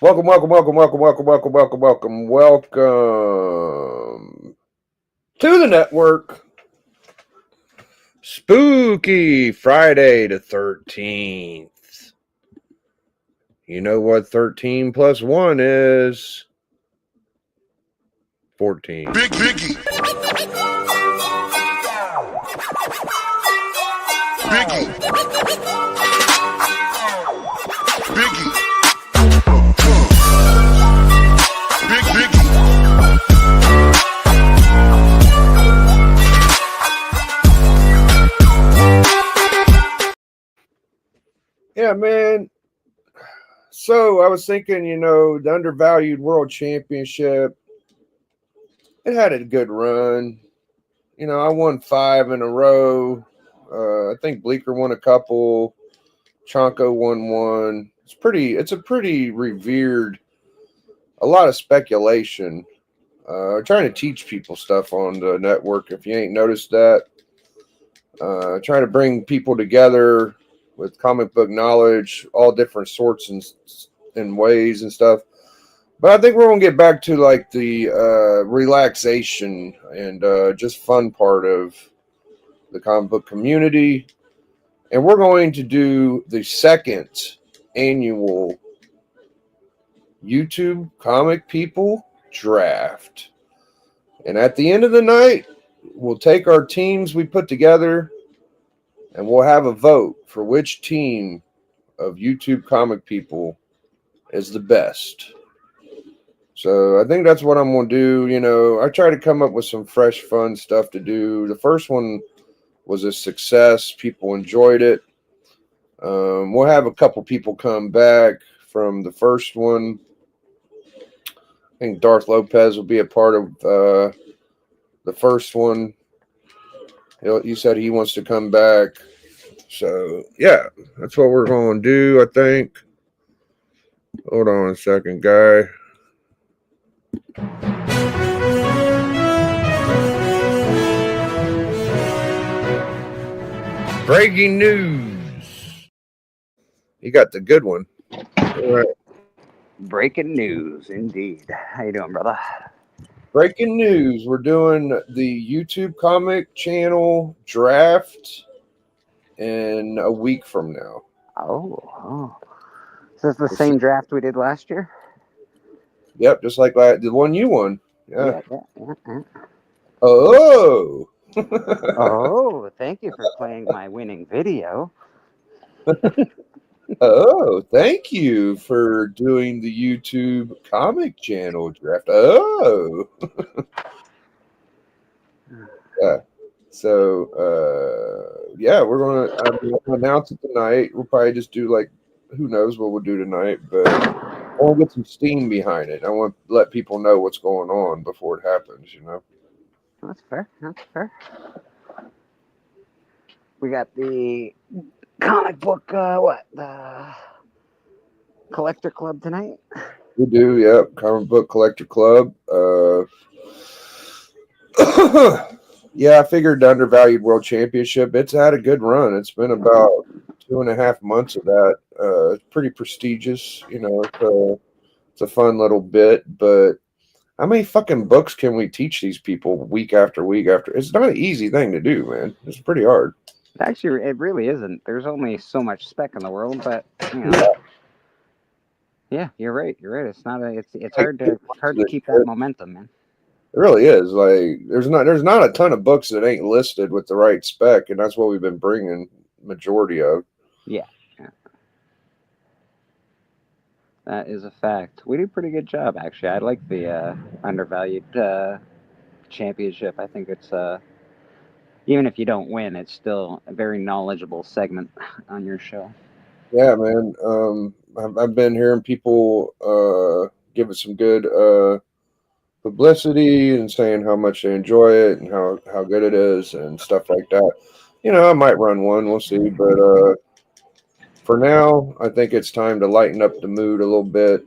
Welcome to the network. Spooky Friday the 13th. You know what 13 plus 1 is? 14. Big Biggie. Biggie. Biggie. Big Biggie. Yeah, man. So I was thinking, the undervalued world championship, it had a good run. I won 5 in a row. I think Bleecker won a couple. Chonko won one. It's a pretty revered, a lot of speculation. Trying to teach people stuff on the network, if you ain't noticed that. Trying to bring people together with comic book knowledge, all different sorts and ways and stuff. But I think we're going to get back to like the relaxation and just fun part of the comic book community. And we're going to do the second annual YouTube Comic People Draft. And at the end of the night, we'll take our teams we put together and we'll have a vote for which team of YouTube Comic People is the best. So I think that's what I'm going to do. I try to come up with some fresh, fun stuff to do. The first one was a success. People enjoyed it. We'll have a couple people come back from the first one. I think Darth Lopez will be a part of the first one. He said he wants to come back. So, yeah, that's what we're going to do, I think. Hold on a second, guy. Breaking news. You got the good one. All right. Breaking news, indeed. How you doing, brother? Breaking news. We're doing the YouTube comic channel draft in a week from now. Oh. So it's the same draft we did last year? Yep, just like the one you won. Yeah. Oh. Oh, thank you for playing my winning video. Oh, thank you for doing the YouTube comic channel draft. Oh. Yeah. So, yeah, we're going to announce it tonight. We'll probably just do who knows what we'll do tonight, but I want to get some steam behind it. I want to let people know what's going on before it happens, That's fair. We got the comic book, the Collector Club tonight? We do, yep. Comic Book Collector Club. Yeah, I figured the undervalued world championship, it's had a good run. It's been about 2.5 months of that. It's pretty prestigious, it's a fun little bit, but how many fucking books can we teach these people week after week after? It's not an easy thing to do, man. It's pretty hard. Actually, it really isn't. There's only so much spec in the world, but yeah, you're right. It's not it's hard to keep that momentum, man. It really is. There's not a ton of books that ain't listed with the right spec, and that's what we've been bringing majority of. Yeah. That is a fact. We do a pretty good job, actually. I like the undervalued championship. I think it's even if you don't win, it's still a very knowledgeable segment on your show. Yeah, man. I've been hearing people give it some good publicity and saying how much they enjoy it and how good it is and stuff like that. I might run one. We'll see. But for now, I think it's time to lighten up the mood a little bit.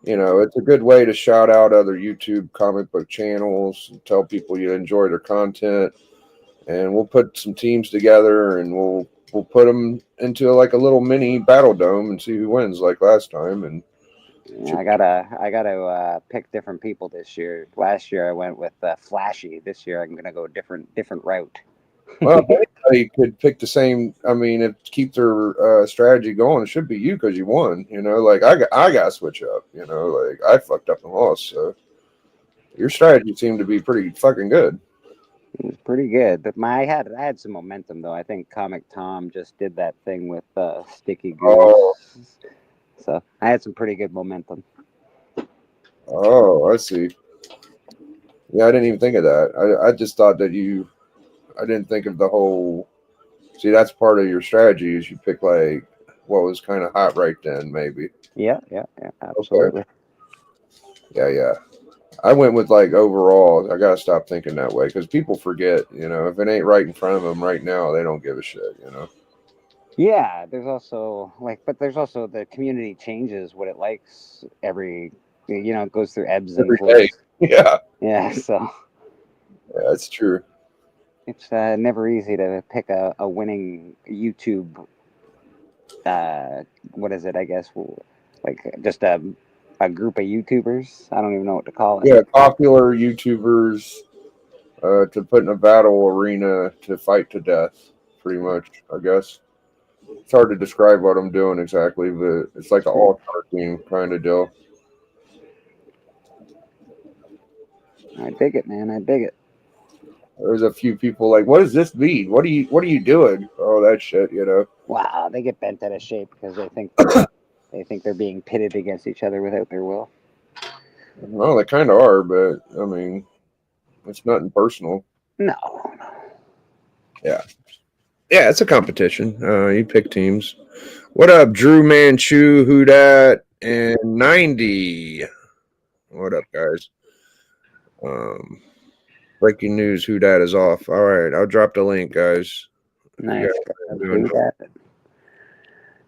It's a good way to shout out other YouTube comic book channels and tell people you enjoy their content. And we'll put some teams together and we'll put them into a little mini battle dome and see who wins like last time. And Yeah, I gotta pick different people this year. Last year I went with Flashy. This year I'm gonna go different route. Well, if anybody could pick the same. I mean, if keep their strategy going, it should be you because you won. You know, like I got to switch up. You know, like I fucked up and lost. So your strategy seemed to be pretty fucking good. It was pretty good. But I had some momentum though. I think Comic Tom just did that thing with Sticky Oh, Goose, so I had some pretty good momentum. oh, I see. Yeah, I didn't even think of that. I just thought that you. I didn't think of the whole. See, that's part of your strategy is you pick like what was kind of hot right then, maybe. Yeah, Okay. absolutely. Yeah, yeah. I went with like overall. I gotta stop thinking that way because people forget. You know, if it ain't right in front of them right now, they don't give a shit. You know. Yeah, there's also the community changes what it likes it goes through ebbs and Every day. flows. Yeah, Yeah, so yeah, that's true. it's never easy to pick a winning YouTube. What is it? I guess like just a group of YouTubers. I don't even know what to call it. Yeah, popular YouTubers to put in a battle arena to fight to death. Pretty much, I guess. It's hard to describe what I'm doing exactly, but it's like an all-star team kind of deal. I dig it, man. I dig it. There's a few people like, what does this mean? What are you doing? Oh, that shit, you know. Wow, they get bent out of shape because they think they're being pitted against each other without their will. Well, they kind of are, but I mean, it's nothing personal. No. Yeah, yeah, it's a competition. You pick teams. What up, Drew Manchu, Who Dat, and 90? What up, guys? Breaking news: Who Dat is off. All right, I'll drop the link, guys. Nice. Doing- Do that.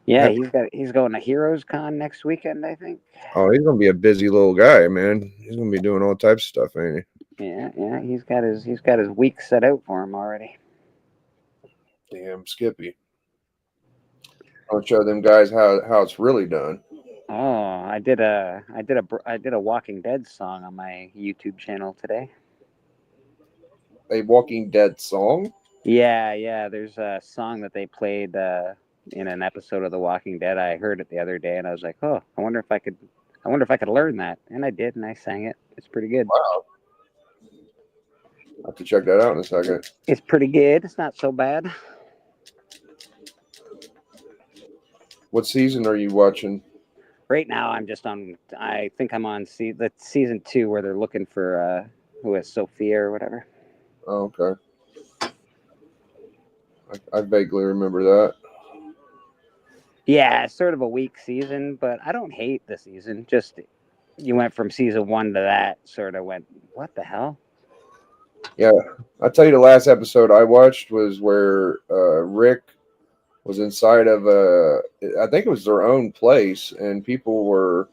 Yeah, he's going to Heroes Con next weekend, I think. Oh, he's gonna be a busy little guy, man. He's gonna be doing all types of stuff, ain't Yeah, he's got his week set out for him already. he? Damn, Skippy. I'll show them guys how it's really done. Oh, I did a Walking Dead song on my YouTube channel today. A Walking Dead song. Yeah. There's a song that they played in an episode of The Walking Dead. I heard it the other day, and I was like, oh, I wonder if I could learn that, and I did, and I sang it. It's pretty good. Wow. I'll have to check that out in a second. It's pretty good. It's not so bad. What season are you watching? Right now, I'm just on. I think I'm on the season 2 where they're looking for who is Sophia or whatever. Oh, okay. I vaguely remember that. Yeah, it's sort of a weak season, but I don't hate the season. Just you went from season 1 to that, sort of went, what the hell? Yeah, I'll tell you the last episode I watched was where Rick was inside of I think it was their own place, and people were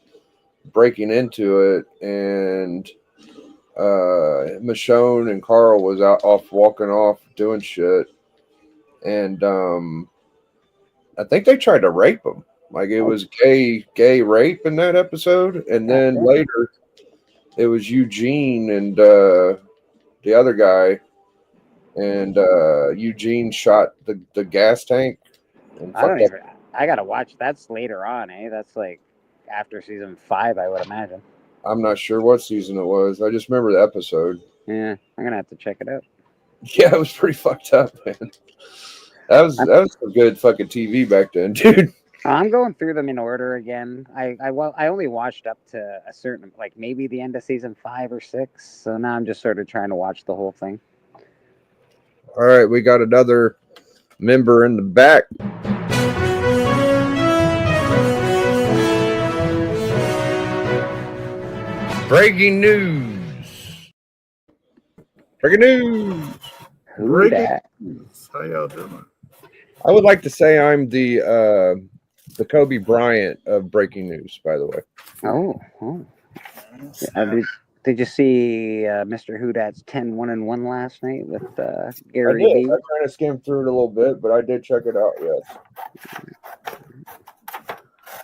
breaking into it, and Michonne and Carl was walking off doing shit, and I think they tried to rape him. Like it was gay rape in that episode, and then later it was Eugene and the other guy, and Eugene shot the gas tank. And I gotta watch. That's later on, eh? That's like after season 5, I would imagine. I'm not sure what season it was. I just remember the episode. Yeah, I'm gonna have to check it out. Yeah, it was pretty fucked up, man. That was some good fucking TV back then, dude. I'm going through them in order again. I only watched up to a certain, like maybe the end of season 5 or 6. So now I'm just sort of trying to watch the whole thing. All right, we got another member in the back. Breaking news. Breaking news. Who dat? How y'all doing? I would like to say I'm the Kobe Bryant of breaking news, by the way. Oh. Did you see Mr. Whodat's 10-1-1 last night with Gary I did. Vee? I kind of skimmed through it a little bit, but I did check it out, yes.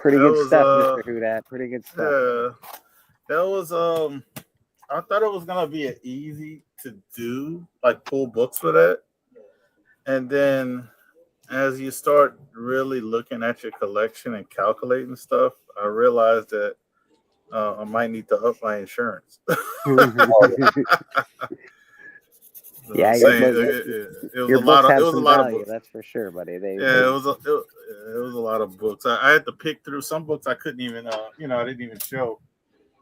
Pretty That good was stuff, Mr. Hudat. Pretty good stuff. yeah. That was I thought it was gonna be an easy to do, like pull books for that. And then as you start really looking at your collection and calculating stuff, I realized that I might need to up my insurance. Yeah, Saying, your, it was your a lot books of have it was a some lot of value, books. that's for sure, buddy. Yeah, it was a lot of books. I had to pick through some books I couldn't even I didn't even show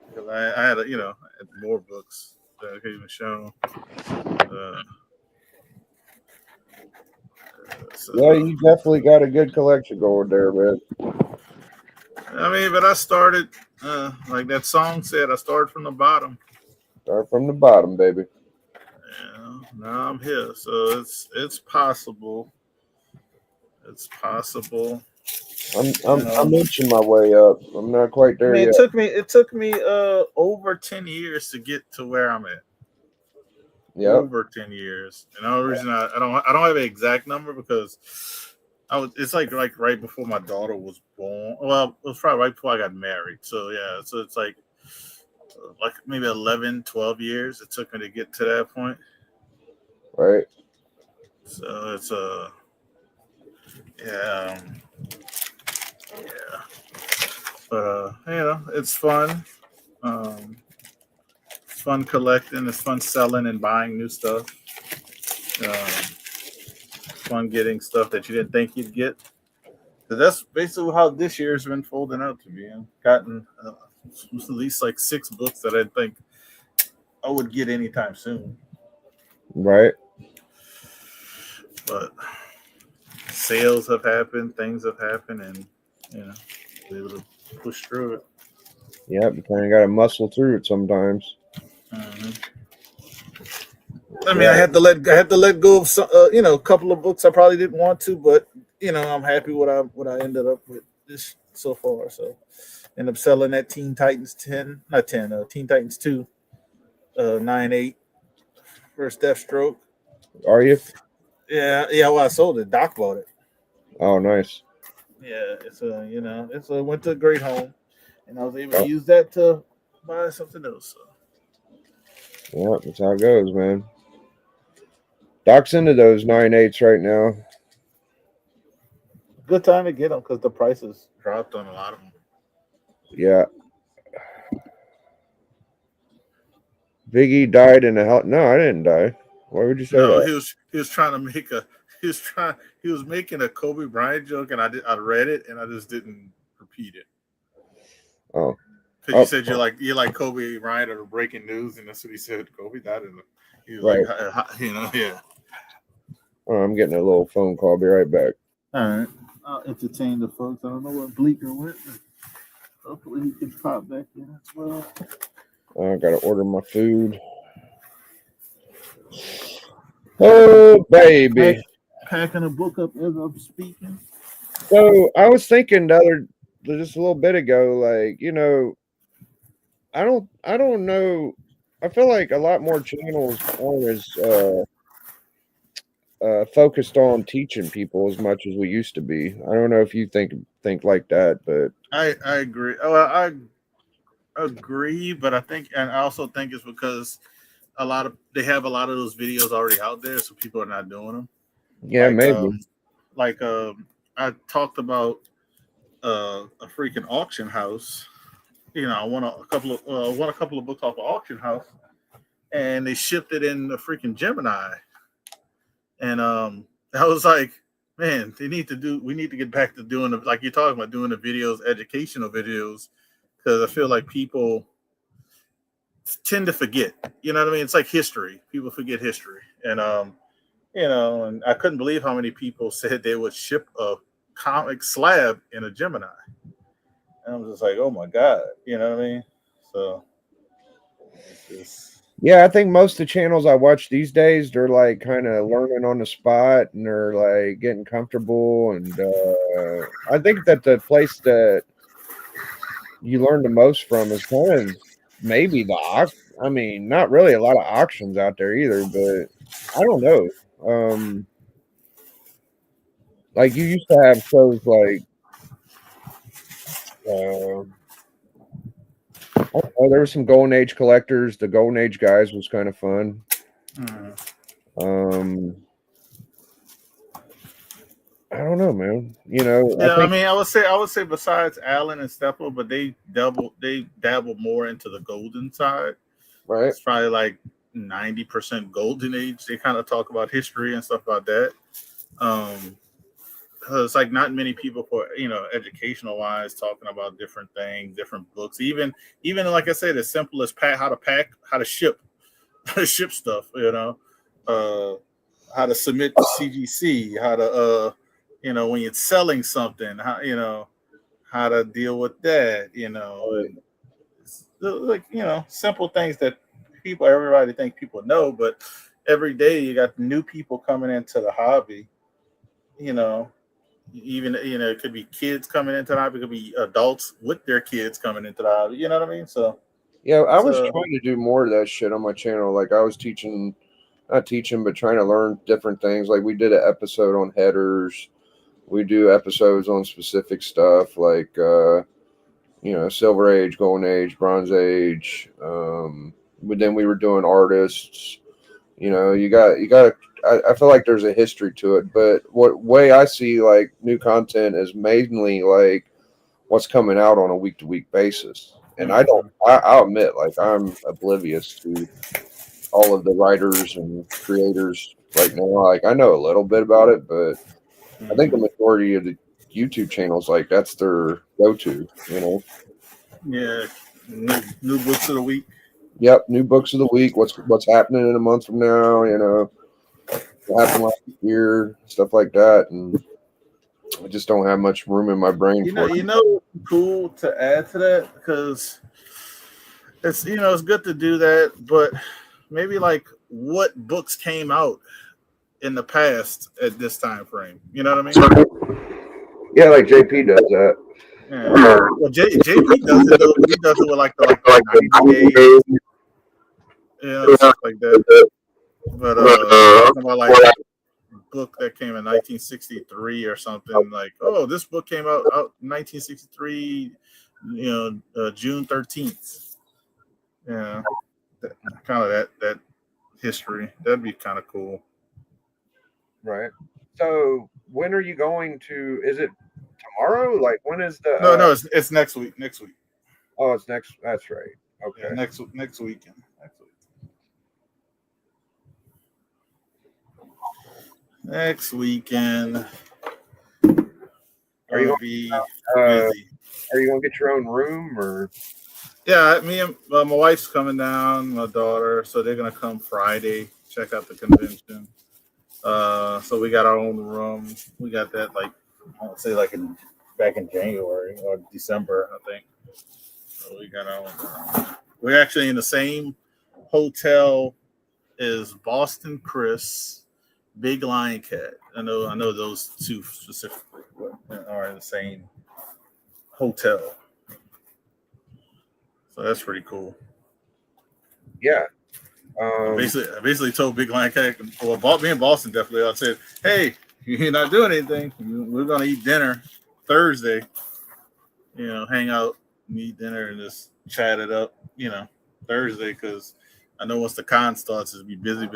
because I had I had more books that I couldn't even show. So, Yeah, you definitely got a good collection going there, man. I mean, but I started like that song said. I started from the bottom. Start from the bottom, baby. Yeah, now I'm here, so it's possible. It's possible. I'm inching my way up. I'm not quite I there mean, yet. it took me over 10 years to get to where I'm at. Yeah. Over 10 years. And the only reason I don't have an exact number because it's like right before my daughter was born. Well, it was probably right before I got married. So yeah, so it's like maybe 11, 12 years it took me to get to that point. Right. So it's yeah. But it's fun. It's fun collecting. It's fun selling and buying new stuff. Fun getting stuff that you didn't think you'd get. So that's basically how this year's been folding out to be. I've gotten at least like 6 books that I didn't think I would get anytime soon. Right. But sales have happened, things have happened, and be able to push through it. Yeah, you kind of got to muscle through it sometimes. Mm-hmm. I mean, I had to let go of some, a couple of books I probably didn't want to, but I'm happy what I ended up with this so far. So, end up selling that Teen Titans Teen Titans 2, 9/8 first Deathstroke. Are you? Yeah. Well, I sold it. Doc bought it. Oh, nice. Yeah, it's went to a great home, and I was able to use that to buy something else. So. Yeah, that's how it goes, man. Doc's into those 9/8s right now. Good time to get them because the prices dropped on a lot of them. Yeah. Biggie died in a hell. No, I didn't die. Why would you say that? He was trying to make he was making a Kobe Bryant joke, and I read it and I just didn't repeat it. Oh. Because you said you like Kobe Bryant or breaking news, and that's what he said. Kobe died in he was right. like, yeah. Oh, I'm getting a little phone call. I'll be right back. All right. I'll entertain the folks. I don't know where Bleeker went, but hopefully he can pop back in as well. I gotta order my food. Oh, baby. Packing a book up as I'm speaking. So I was thinking just a little bit ago, like, I don't know. I feel like a lot more channels aren't as focused on teaching people as much as we used to be. I don't know if you think like that, but I agree. Oh, I agree, but I also think it's because they have a lot of those videos already out there, so people are not doing them. Yeah, maybe. I talked about a freaking auction house. I won a couple of books off of auction house, and they shipped it in the freaking Gemini. And I was like, man, we need to get back to doing like you're talking about, doing the videos, educational videos, because I feel like people tend to forget. You know what I mean? It's like history. People forget history, and and I couldn't believe how many people said they would ship a comic slab in a Gemini. And I'm just like, oh my God, you know what I mean? So it's just... Yeah, I think most of the channels I watch these days, they're like kind of learning on the spot and they're like getting comfortable. And I think that the place that you learn the most from is kind of maybe I mean, not really a lot of auctions out there either, but I don't know. Like you used to have shows like Oh, there were some Golden Age collectors. The Golden Age guys was kind of fun. Um, I don't know, man. You know, Yeah, I think I would say besides Allen and Stepple, but they dabble more into the golden side. right. It's probably like 90% golden age. They kind of talk about history and stuff like that. 'Cause it's like not many people for educational wise talking about different things, different books. Even like I said, as simple as how to ship, how to ship stuff. How to submit to CGC, how to when you're selling something, how to deal with that. Like simple things that everybody think people know, but every day you got new people coming into the hobby. You know, even it could be kids coming into the hobby, it could be adults with their kids coming into the hobby. You know what I mean? So Yeah, I was so trying to do more of that shit on my channel. Like I was teaching, not teaching, but trying to learn different things. Like we did an episode on headers. We do episodes on specific stuff like Silver Age, Golden Age, Bronze Age. But then we were doing artists. You got. I feel like there's a history to it, but what way I see like new content is mainly like what's coming out on a week to week basis. And I'll admit, like I'm oblivious to all of the writers and creators right now. Like I know a little bit about it, but I think the majority of the YouTube channels, like that's their go-to. yeah, new books of the week. Yep, new books of the week. What's happening in a month from now? What happened last year, stuff like that, and I just don't have much room in my brain for it. Cool to add to that because it's good to do that, but maybe like what books came out in the past at this time frame. You know what I mean? Yeah, like JP does that. Yeah. Well, JP does it though. He does it with like the 90 days, stuff like that. But talking about like a book that came in 1963 or something, like, oh, this book came out in 1963, June 13th. Yeah, kind of that history. That'd be kind of cool. Right. So when are you going to? Is it tomorrow? Like when is the? No, it's next week. Next week. Oh, it's next. That's right. Okay. Yeah, next weekend. Next weekend. Are you Gonna going be busy? busy? Are you going to get your own room or? Yeah, me and my wife's coming down, my daughter, so they're gonna come Friday, check out the convention. So we got our own room. We got that I want to say back in January or December, I think. So we got our own room. We're actually in the same hotel as Boston Chris, Big Lion Cat. I know those two specifically are in the same hotel. So that's pretty cool. Yeah. I basically told Big Lion Cat, well, me and Boston definitely. I said, hey, you're not doing anything. We're gonna eat dinner Thursday. Hang out and eat dinner and just chat it up. Thursday because I know once the con starts, it'll be busy.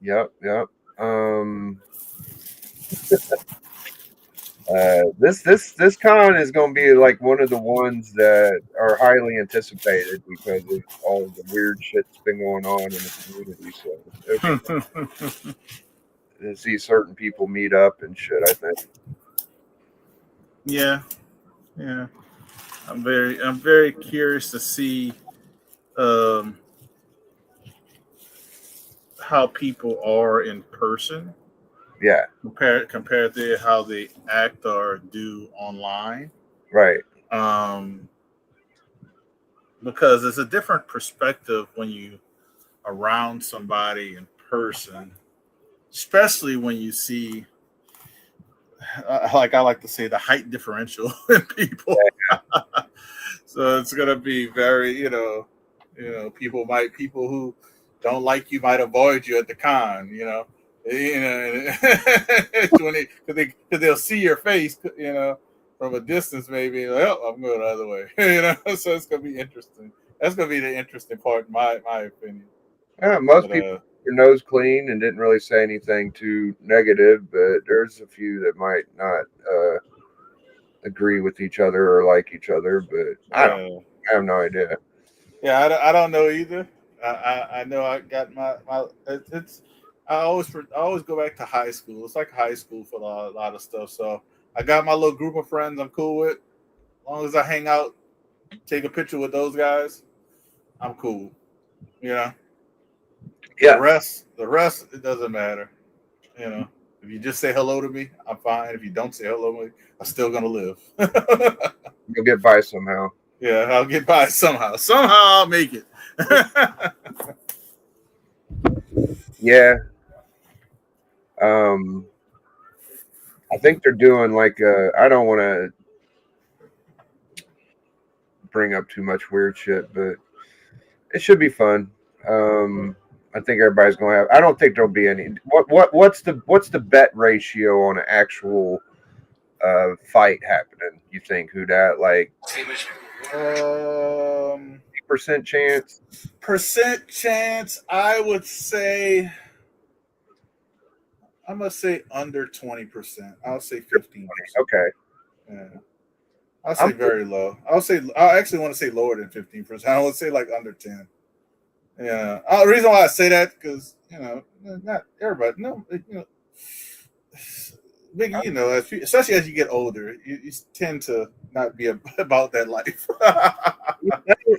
Yep. This con is going to be like one of the ones that are highly anticipated because of all of the weird shit that's been going on in the community. So to see certain people meet up and shit, I think. Yeah. I'm very curious to see how people are in person. Yeah. Compared to how they act or do online. Right. Because it's a different perspective when you around somebody in person, especially when you see, like I like to say, the height differential in people. So it's gonna be very, people who don't like you might avoid you at the con, because they'll see your face, from a distance, maybe like, oh, I'm going the other way. You know, so it's gonna be interesting. That's gonna be the interesting part, in my opinion. Yeah, most But, people kept their nose clean and didn't really say anything too negative, but there's a few that might not agree with each other or like each other. But I have no idea. Yeah, I don't know either. I know I got my it's I always go back to high school. It's like high school for a lot of stuff. So I got my little group of friends I'm cool with. As long as I hang out, take a picture with those guys, I'm cool. You know. Yeah. The rest, it doesn't matter. You know. If you just say hello to me, I'm fine. If you don't say hello to me, I'm still gonna live. You'll get by somehow. Yeah, I'll get by somehow. Somehow I'll make it. Yeah. I think they're doing like I don't want to bring up too much weird shit, but it should be fun. I think everybody's gonna have. I don't think there'll be any. What's the bet ratio on an actual fight happening? You think who that like 50% chance? Percent chance, I would say. I'm gonna say under 20%. I'll say 15%. Okay. Yeah. I'll say very low. I actually want to say lower than 15%. I would say like under 10. Yeah. The reason why I say that because not everybody. No, Biggie, especially as you get older, you tend to not be about that life.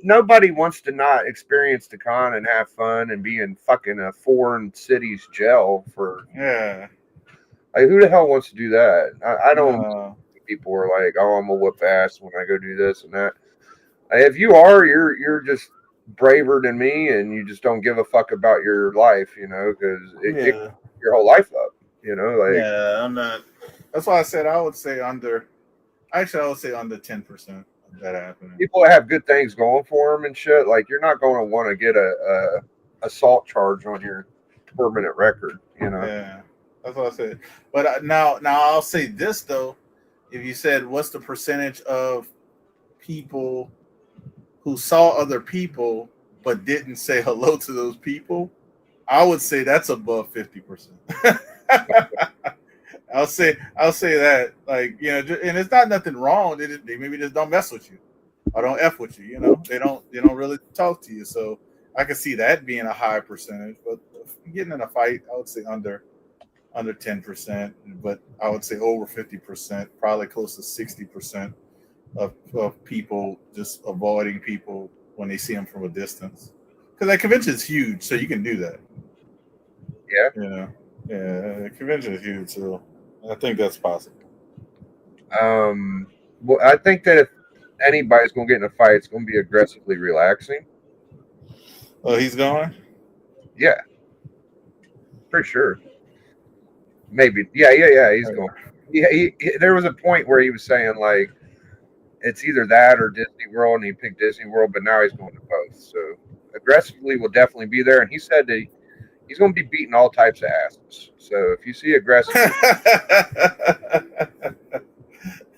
Nobody wants to not experience the con and have fun and be in fucking a foreign city's jail for. Yeah. Like, who the hell wants to do that? I don't. No. People are like, "Oh, I'm gonna whoop ass when I go do this and that." If you are, you're just braver than me, and you just don't give a fuck about your life, because it your whole life up, Yeah, I'm not. That's why I said I would say under. Actually, I would say under 10% of that happening. People that have good things going for them and shit, like you're not going to want to get a assault charge on your permanent record, Yeah, that's what I said. But now I'll say this though: if you said what's the percentage of people who saw other people but didn't say hello to those people, I would say that's above 50%. I'll say that, like, and it's not nothing wrong. They maybe just don't mess with you or don't f with you. They don't really talk to you. So I can see that being a high percentage. But getting in a fight, I would say under 10%, but I would say over 50%, probably close to 60% of people just avoiding people when they see them from a distance. Because that convention is huge, so you can do that. Yeah. Yeah, the convention is huge, so I think that's possible. Well, I think that if anybody's going to get in a fight, it's going to be aggressively relaxing. Oh, he's going? Yeah. For sure. Maybe. Yeah, he's going. Yeah, there was a point where he was saying, like, it's either that or Disney World, and he picked Disney World, but now he's going to both. So aggressively will definitely be there, and he said that he's going to be beating all types of asses. So if you see aggressive,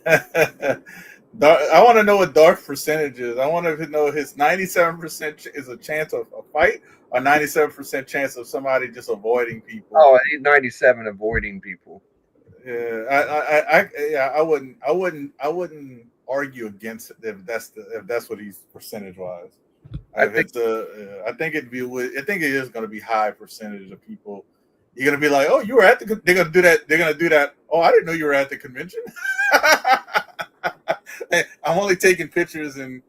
I want to know what Dark percentage is. I want to know his 97% is a chance of a fight, or 97% chance of somebody just avoiding people. Oh, he's 97 avoiding people. Yeah, I wouldn't argue against it if that's what he's percentage wise. I think it is going to be high percentage of people. You're going to be like, oh, you were at the. They're going to do that. They're going to do that. Oh, I didn't know you were at the convention. I'm only taking pictures and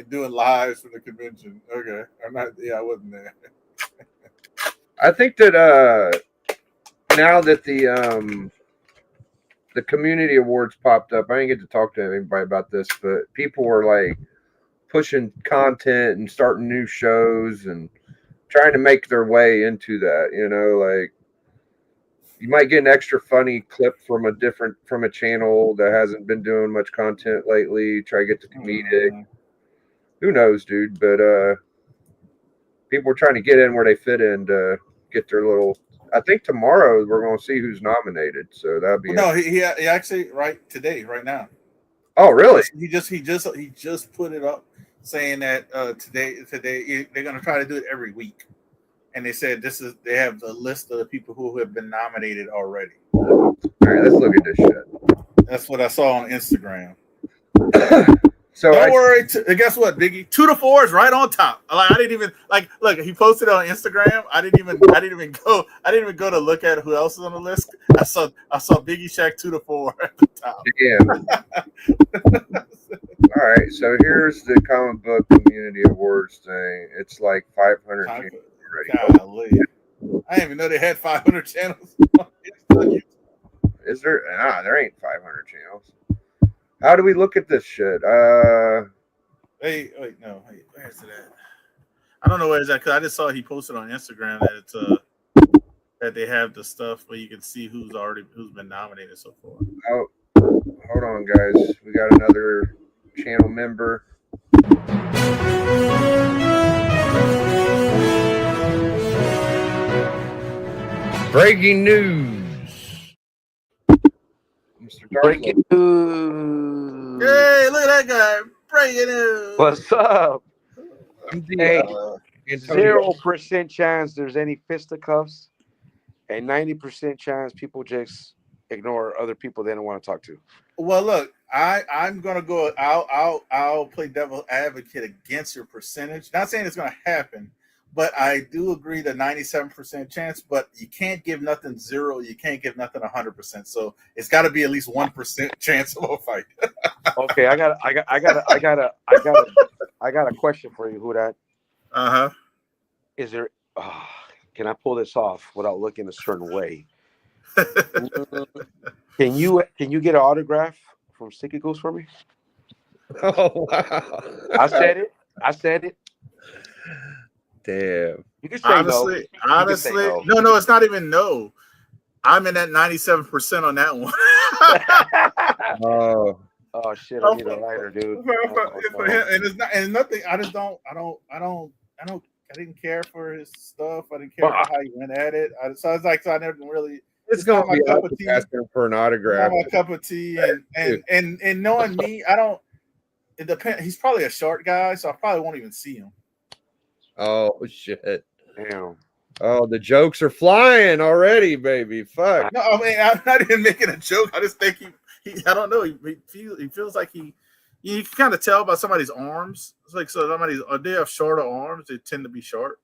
doing lives from the convention. Okay, I'm not. Yeah, I wasn't there. I think that now that the community awards popped up, I didn't get to talk to anybody about this, but people were like pushing content and starting new shows and trying to make their way into that. Like you might get an extra funny clip from a channel that hasn't been doing much content lately. Try to get the comedic. Who knows, dude? But people are trying to get in where they fit in to get their little I think tomorrow we're going to see who's nominated. So that'd be. No, he actually right now. Oh, really? He just put it up saying that today they're gonna try to do it every week, and they said they have the list of the people who have been nominated already. All right, let's look at this shit. That's what I saw on Instagram. So Don't worry. Guess what, Biggie? 2 to 4 is right on top. Like I didn't even look. He posted it on Instagram. I didn't even go to look at who else is on the list. I saw Biggie Shaq 2 to 4 at the top. Damn. All right, so here's the comic book community awards thing. It's like 500 channels already. Golly. I didn't even know they had 500 channels. Is there? Nah, there ain't 500 channels. How do we look at this shit? Hey, wait, no, hey, where's it at? I don't know where it's at because I just saw he posted on Instagram that it's that they have the stuff where you can see who's been nominated so far. Oh, hold on, guys. We got another channel member. Breaking news. Mr. Breaking news. Hey, look at that guy! Breaking news. What's up? Hey, Antonio. 0% chance there's any fisticuffs, and 90% chance people just ignore other people they don't want to talk to. Well, look, I'm gonna go. I'll play devil advocate against your percentage. Not saying it's gonna happen, but I do agree the 97% chance. But you can't give nothing 0. You can't give nothing 100%. So it's got to be at least 1% chance of a fight. Okay, I got a question for you. Who that? Is there? Can I pull this off without looking a certain way? Can you get an autograph from Sticky Goose for me? Oh wow! I said it. Damn. You can say no. Honestly, no, it's not even no. I'm in that 97% on that one. Oh shit! I need a lighter, dude. And it's not, and nothing. I didn't care for his stuff. I didn't care for how he went at it. So it's like, so I never really. It's gonna be cup of tea. asking for an autograph. Not my cup of tea, and knowing me, I don't. It depends. He's probably a short guy, so I probably won't even see him. Oh shit! Damn. Oh, the jokes are flying already, baby. Fuck. No, I mean I'm not even making a joke. I just think he I don't know. He feels like you can kind of tell by somebody's arms. It's like so they have shorter arms. They tend to be short.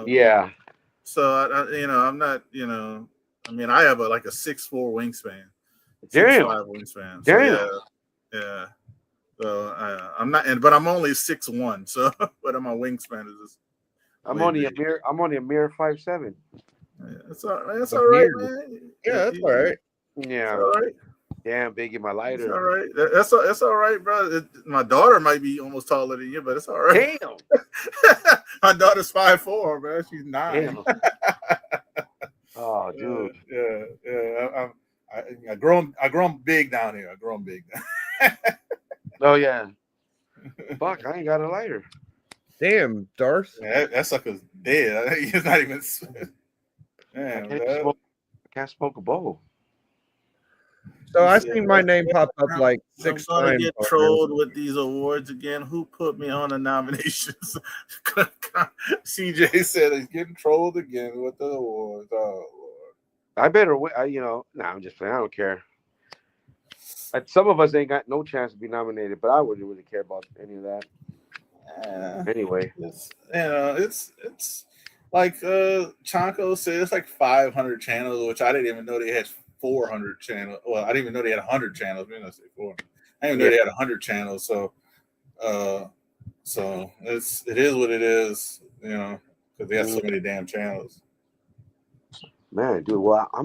Yeah. So I'm not. I mean, I have a 6'4" wingspan. Damn. 6'5" wingspan. So, Damn. Yeah. So I'm not, but I'm only 6'1". So, but my wingspan is just. I'm only a mere 5'7". Yeah, that's all right, man. Yeah, that's all right. Yeah. All right. Damn, Biggie, my lighter. It's all right. That's all right, bro. My daughter might be almost taller than you, but it's all right. Damn. My daughter's 5'4", man. She's 9. Damn. Oh, dude. Yeah. I grown big down here. I grown big. Oh yeah. Fuck, I ain't got a lighter. Damn, Darth. Yeah, that sucker's dead. He's not even. Man, I can't smoke a bowl. So I seen my name pop up like 6 I'm gonna times. get trolled with these awards again. Who put me on the nominations? CJ said he's getting trolled again with the awards. Oh Lord. I better wait. I'm just playing. I don't care. Some of us ain't got no chance to be nominated, but I wouldn't really care about any of that. Anyway, it's like Chanko said, it's like 500 channels, which I didn't even know they had 400 channels. Well, I didn't even know they had 100 channels. Maybe I say 400. I didn't even know they had 100 channels. So, it is what it is, because they have so many damn channels. man, dude. Well, I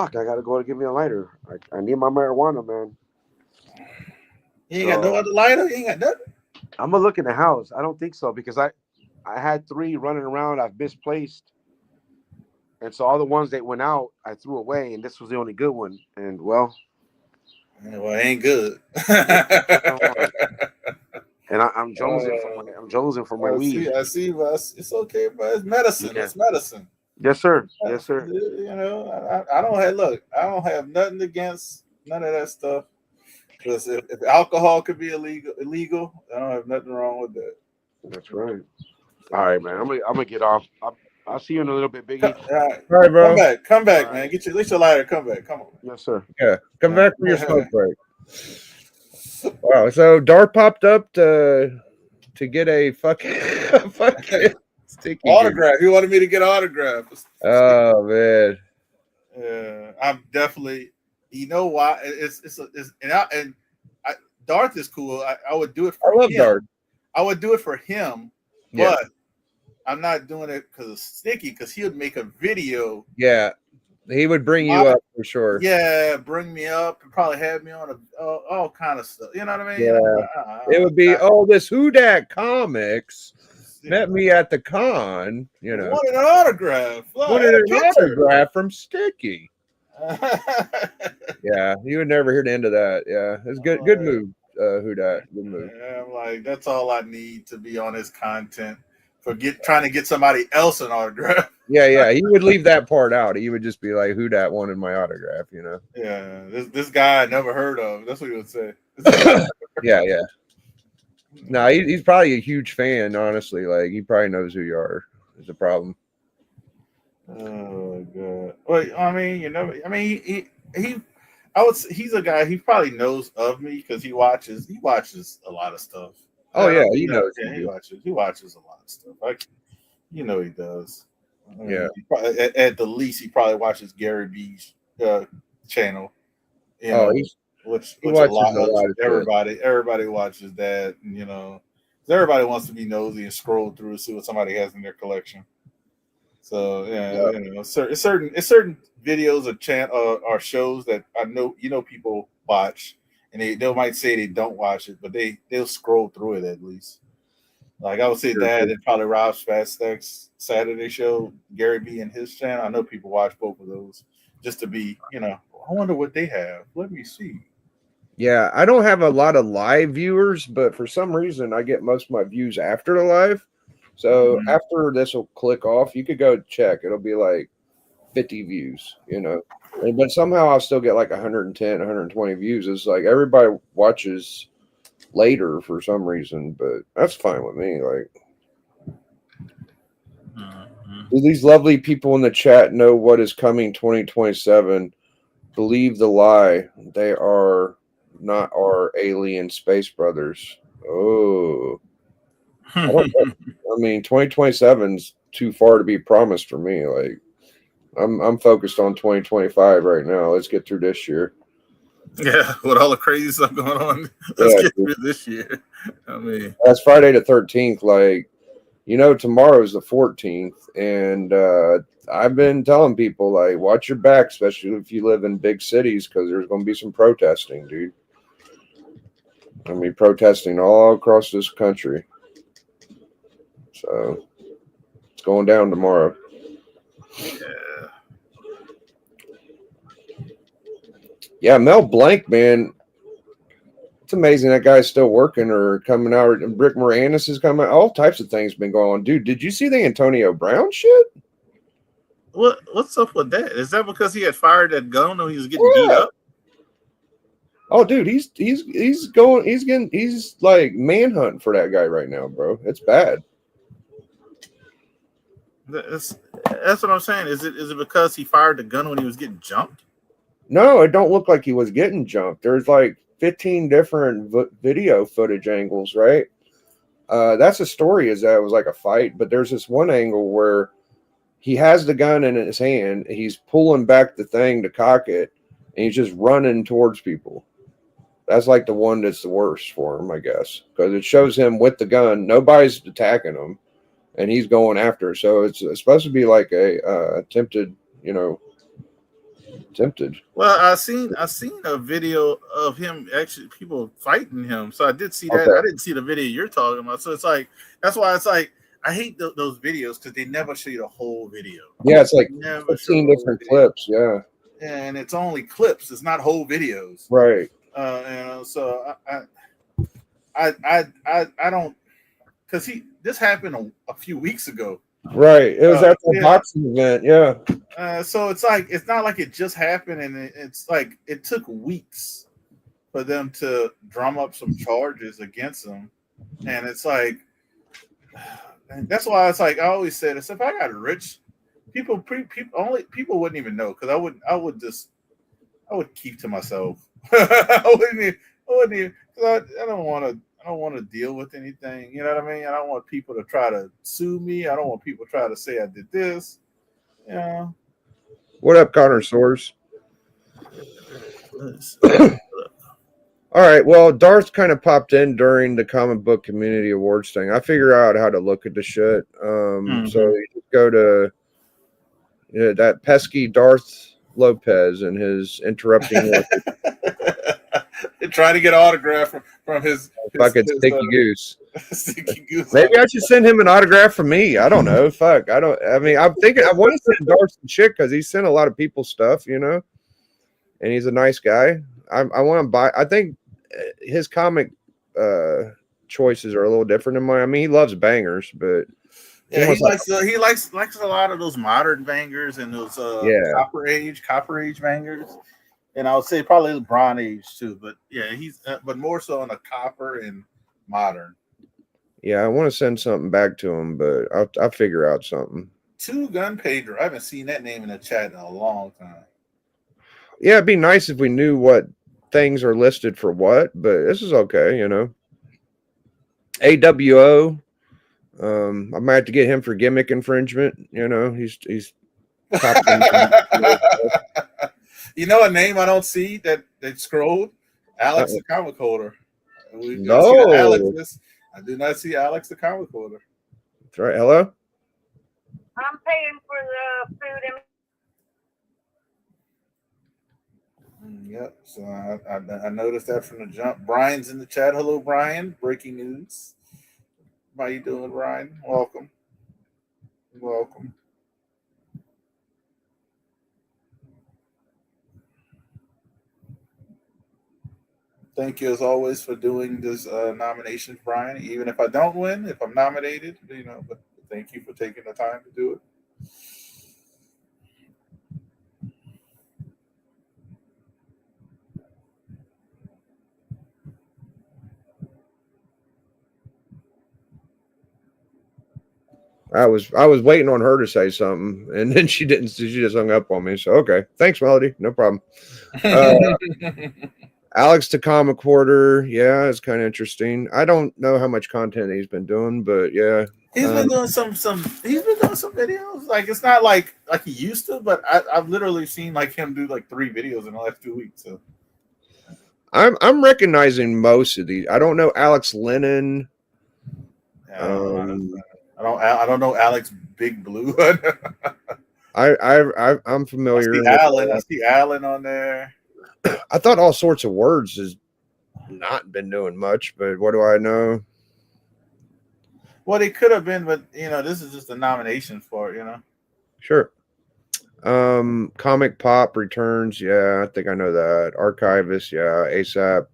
gotta go to get me a lighter. I need my marijuana, man. You ain't got no other lighter. You ain't got nothing. I'm gonna look in the house. I don't think so because I had 3 running around. I've misplaced, and so all the ones that went out, I threw away, and this was the only good one. And well, it ain't good. And I'm jonesing for my weed. I see, but it's okay, but it's medicine. Yeah. It's medicine. Yes, sir. Yes, sir. You know, I don't have look. I don't have nothing against none of that stuff. Because if alcohol could be illegal, I don't have nothing wrong with that. That's right. All right, man. I'm gonna get off. I'll see you in a little bit, Biggie. All right, All right, bro. come back, All man. right. Get your lighter. Come back. Come on. Yes, sir. Yeah, come back for your smoke break. Wow. So Dar popped up to get a fucking sticky dude. Autograph. He wanted me to get an autograph. Oh man. Yeah, I'm definitely. You know why? Darth is cool. I would do it I for love him. Dart. I would do it for him, Yeah. but I'm not doing it because of Sticky. Because he would make a video. Yeah. He would bring you up for sure. Yeah, bring me up and probably have me on all kind of stuff. You know what I mean? Yeah. It would be, this Who Dat Comics met me at the con, you know. Wanted an autograph. Look, Wanted I an had a picture. autograph from Sticky. Yeah, you would never hear the end of that. Yeah, it's good. Good move, Who Dat. Good move. Yeah, I'm like, that's all I need to be on his content. Trying to get somebody else an autograph. Yeah. He would leave that part out. He would just be like, "Who Dat wanted my autograph?" You know. Yeah, this guy I never heard of. That's what he would say. Yeah. No, he's probably a huge fan. Honestly, like he probably knows who you are. Is the problem. Oh god. Well, I mean, I would say he's a guy. He probably knows of me because he watches a lot of stuff. Oh yeah, he knows. Yeah, he watches a lot of stuff. He does. I mean, Yeah. At the least, he probably watches Gary B's channel. You Oh, know, which he a watches lot a lot of of everybody watches that. And, 'cause everybody wants to be nosy and scroll through and see what somebody has in their collection. So yeah. It's certain videos or shows that I know people watch, and they might say they don't watch it, but they'll scroll through it at least. Like I would say that, and probably Rob's Fat Stacks Saturday show, Gary B and his channel. I know people watch both of those just to be, I wonder what they have. Let me see. Yeah, I don't have a lot of live viewers, but for some reason I get most of my views after the live. So after this will click off, you could go check. It'll be like 50 views, but somehow I'll still get like 110, 120 views. It's like everybody watches later for some reason, but that's fine with me. Like, do these lovely people in the chat know what is coming 2027? Believe the lie. They are not our alien space brothers. Oh, I don't know. I mean, 2027's too far to be promised for me. Like, I'm focused on 2025 right now. Let's get through this year. Yeah, with all the crazy stuff going on, let's get through this year. I mean, that's Friday the 13th. Like, tomorrow is the 14th, and I've been telling people, like, watch your back, especially if you live in big cities, because there's going to be some protesting, dude. I mean, protesting all across this country. So it's going down tomorrow. Yeah, Mel Blanc, man. It's amazing that guy's still working or coming out. And Rick Moranis is coming out. All types of things been going on. Dude, did you see the Antonio Brown shit? What's up with that? Is that because he had fired that gun or he was getting beat up? Oh, dude, he's like manhunting for that guy right now, bro. It's bad. That's what I'm saying. Is it because he fired the gun when he was getting jumped? No, it don't look like he was getting jumped. There's like 15 different video footage angles, right? That's the story, is that it was like a fight, but there's this one angle where he has the gun in his hand, he's pulling back the thing to cock it, and he's just running towards people. That's like the one that's the worst for him, I guess, because it shows him with the gun. Nobody's attacking him, and he's going after. So it's supposed to be like a attempted. Well, I seen a video of him, actually people fighting him. So I did see that. Okay. I didn't see the video you're talking about. So it's like, that's why it's like, I hate those videos because they never show you the whole video. Yeah, it's like 15 different clips. Yeah, and it's only clips. It's not whole videos. Right. So I don't, because this happened a few weeks ago. Right. It was at the Yeah. boxing event. Yeah. So it's like it's not like it just happened, and it's like it took weeks for them to drum up some charges against him, and it's like and that's why it's like I always said, if I got rich, people wouldn't even know because I would keep to myself. I wouldn't even. 'Cause I don't want to. I don't want to deal with anything. You know what I mean? I don't want people to try to sue me. I don't want people to try to say I did this. You know. What up, Connor Source? All right. Well, Darth kind of popped in during the comic book community awards thing. I figure out how to look at the shit. So you just go to that pesky Darth Lopez and his interrupting Trying to get an autograph from his fucking sticky goose. Sticky goose. Maybe I should send him an autograph from me. I don't know. Fuck. I mean, I'm thinking I want to send Darth some shit because he sent a lot of people stuff, and he's a nice guy. I want to buy. I think his comic choices are a little different than mine. I mean, he loves bangers, but yeah, he likes a lot of those modern bangers and those copper age bangers. And I would say probably the Bronze Age too, but yeah, he's but more so on the copper and modern. Yeah, I want to send something back to him, but I'll figure out something. Two Gun Pedro. I haven't seen that name in the chat in a long time. Yeah, it'd be nice if we knew what things are listed for what, but this is okay, AWO. I might have to get him for gimmick infringement. He's a name I don't see that scrolled? Alex the comic holder. No, I do not see Alex the comic holder. That's right. Hello. I'm paying for the food and Yep. So I noticed that from the jump. Brian's in the chat. Hello, Brian. Breaking news. How you doing, Brian? Welcome. Thank you as always for doing this nomination, Brian. Even if I don't win, if I'm nominated, but thank you for taking the time to do it. I was waiting on her to say something, and then she didn't. She just hung up on me. So okay, thanks, Melody. No problem. Alex the comic hoarder, yeah, it's kind of interesting. I don't know how much content he's been doing, but yeah, he's been doing some. He's been doing some videos. Like it's not like he used to, but I've literally seen like him do like 3 videos in the last 2 weeks. So I'm recognizing most of these. I don't know Alex Lennon. Yeah, I don't know Alex Big Blue. I'm familiar. I see Alan on there. I thought All Sorts of Words has not been doing much, but what do I know? Well, they could have been, but this is just a nomination for it. Sure. Comic Pop returns. Yeah, I think I know that. Archivist. Yeah. ASAP.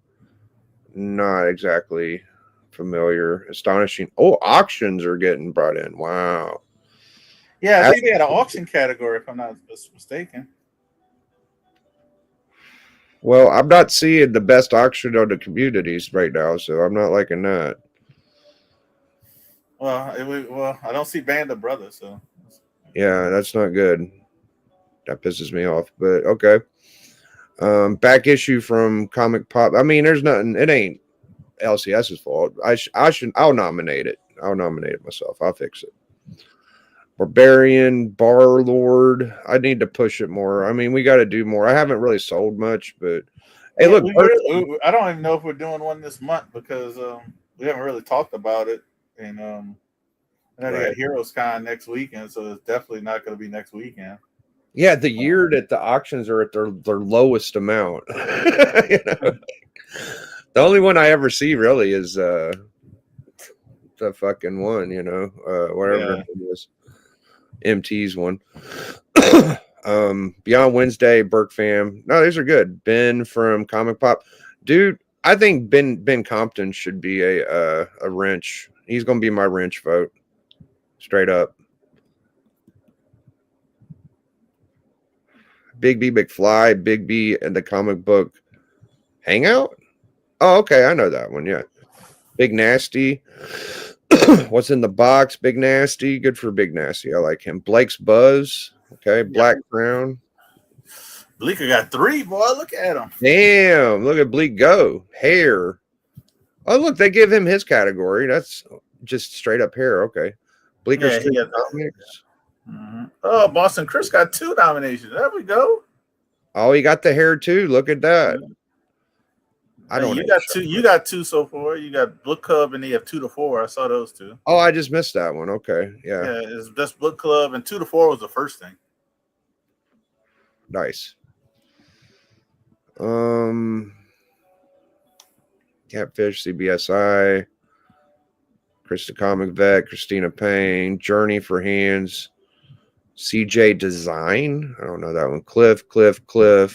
Not exactly familiar. Astonishing. Oh, auctions are getting brought in. Wow. Yeah, I think they had an auction category, if I'm not mistaken. Well, I'm not seeing the best auction on the communities right now, so I'm not liking that. Well, I don't see Band of Brothers, so yeah, that's not good. That pisses me off, but okay. Back issue from Comic Pop. I mean, there's nothing. It ain't LCS's fault. I'll nominate it. I'll nominate it myself. I'll fix it. Barbarian, Bar Lord. I need to push it more. I mean, we got to do more. I haven't really sold much, but hey, look. I don't even know if we're doing one this month because we haven't really talked about it. And then we got Heroes Con next weekend, so it's definitely not going to be next weekend. Yeah, the year that the auctions are at their lowest amount. The only one I ever see really is the fucking one, whatever it is. MT's one. Beyond Wednesday, Burke Fam. No, these are good. Ben from Comic Pop. Dude, I think Ben Compton should be a wrench. He's gonna be my wrench vote. Straight up. Big B McFly, Big B and the comic book Hangout. Oh, okay, I know that one. Yeah, Big Nasty. What's in the box? Big Nasty. Good for Big Nasty. I like him. Blake's Buzz. Okay, Black Crown. Bleeker got 3, boy. Look at him. Damn, look at Bleak go. Hair. Oh, look, they give him his category. That's just straight up hair. Okay. Bleeker Yeah, he Street got the- Comics. Oh, Boston Chris got 2 nominations. There we go. Oh, he got the hair too. Look at that. I don't You know. got 2. You got 2 so far. You got Book Club and they have 2 to 4. I saw those 2. Oh, I just missed that one. Okay. Yeah, Yeah. it's just Book Club and 2 to 4 was the first thing. Nice. Catfish, CBSI, Krista Comic Vet, Christina Payne, Journey for Hands, CJ Design. I don't know that one. Cliff.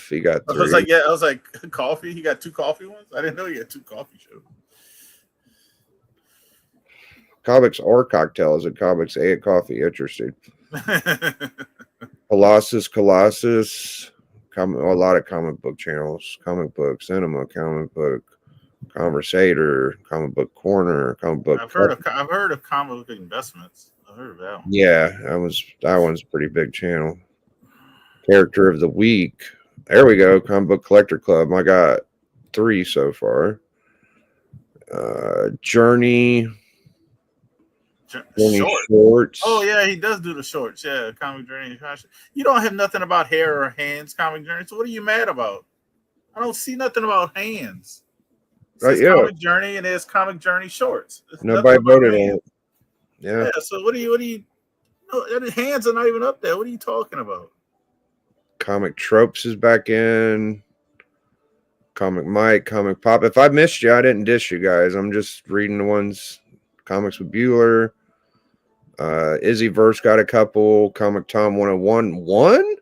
He got I 3. was like, yeah, I was like, coffee. He got 2 coffee ones. I didn't know he had 2 coffee shows. Comics or cocktails and comics and coffee. Interesting. Colossus. A lot of comic book channels. Comic book cinema. Comic book conversator. Comic book corner. Comic book. I've heard of comic book investments. I've heard of that one. Yeah, that one's a pretty big channel. Character of the week. There we go. Comic book collector club. I got 3 so far. Journey shorts. Oh yeah, he does do the shorts. Yeah, Comic Journey. You don't have nothing about hair or hands, Comic Journey. So what are you mad about? I don't see nothing about hands. It says Yeah. Comic Journey and there's Comic Journey shorts. There's Nobody nothing about voted on hands. it. Yeah. Yeah. So what are you? No, the hands are not even up there. What are you talking about? Comic Tropes is back in. Comic Mike, Comic Pop. If I missed you, I didn't dish you guys. I'm just reading the ones. Comics with Bueller. Izzy Verse got a couple. Comic Tom 101. 1?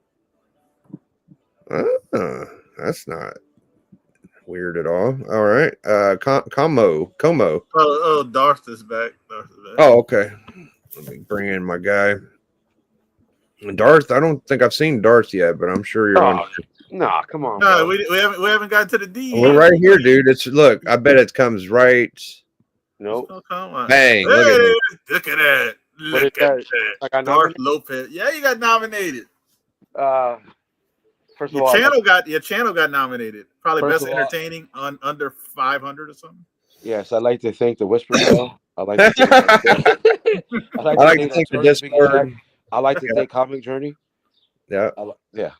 That's not weird at all. All right. Como. Oh, Darth is back. Oh, okay. Let me bring in my guy. Darth, I don't think I've seen Darth yet, but I'm sure you're on. Nah, come on. No, bro. we haven't got to the D. We're right here, dude. It's look. I bet it comes right. Nope. Oh, come on. Bang! Hey, Look at that. look at that. What Look is at that? that. I got Darth nominated. Lopez. Yeah, you got nominated. First of Your all, channel got nominated. Probably First best of all- entertaining on under 500 or something. yes, I'd like to thank the Whisper Show. I'd like to thank, I like to thank the Discord. I'd like to thank Comic Journey. Yeah. Yeah.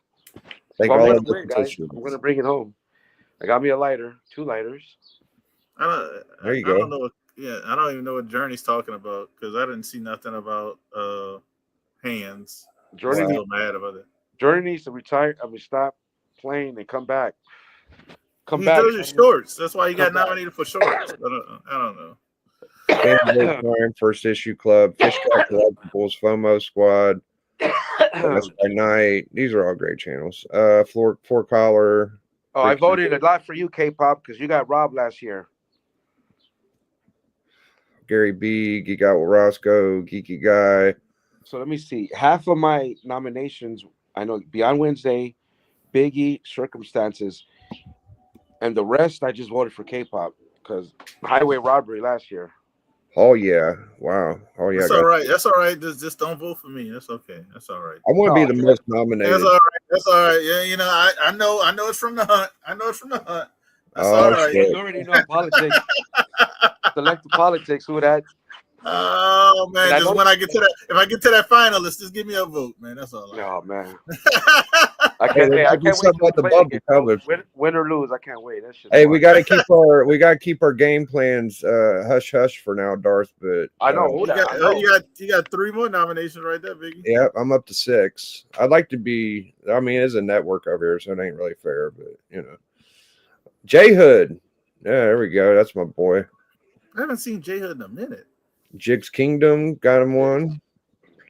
Thank Well, all I'm of gonna bring, guys. I'm gonna bring it home. I got me a lighter, 2 lighters. There you I go. don't know. I don't even know what Journey's talking about because I didn't see nothing about hands. Journey, I'm still mad about it. Journey needs to retire. Stop playing and come back. Come He back. does his shorts. That's why he got Come back. nominated for shorts. I don't know. Fanboy Prime, First Issue Club, Fish Cat Collectibles, FOMO Squad, West by Night. These are all great channels. Four Collar. Oh, I voted a lot for you, K-pop, because you got robbed last year. Gary B, Geek Out with Roscoe, Geeky Guy. So let me see. Half of my nominations, I know Beyond Wednesday, Biggie, Circumstances, and the rest I just voted for K-pop because Highway Robbery last year. Oh yeah, wow. Oh yeah. That's all right. That's all right. Just don't vote for me. That's okay. That's all right. I want to be Oh, the most nominated. That's all right. That's all right. Yeah, you know, I know it's from the hunt. I know it's from the hunt. That's Oh, all right. shit. You already know politics. Selective politics. Who that? Oh man, And I just know- when I get to that, if I get to that finalist, just give me a vote, man. That's all. Oh man, Hey, I can't there wait. I might be can't wait something to at the play bubble again. covered. Win or lose, I can't wait. That shit. Hey, we gotta keep our game plans hush hush for now, Darth. But I know. You got, I know. you got 3 more nominations right there, Biggie. yeah, I'm up to 6. I'd like to be. I mean, it's a network over here, so it ain't really fair. But you know, J Hood. Yeah, there we go. That's my boy. I haven't seen J Hood in a minute. Jigs Kingdom got him one.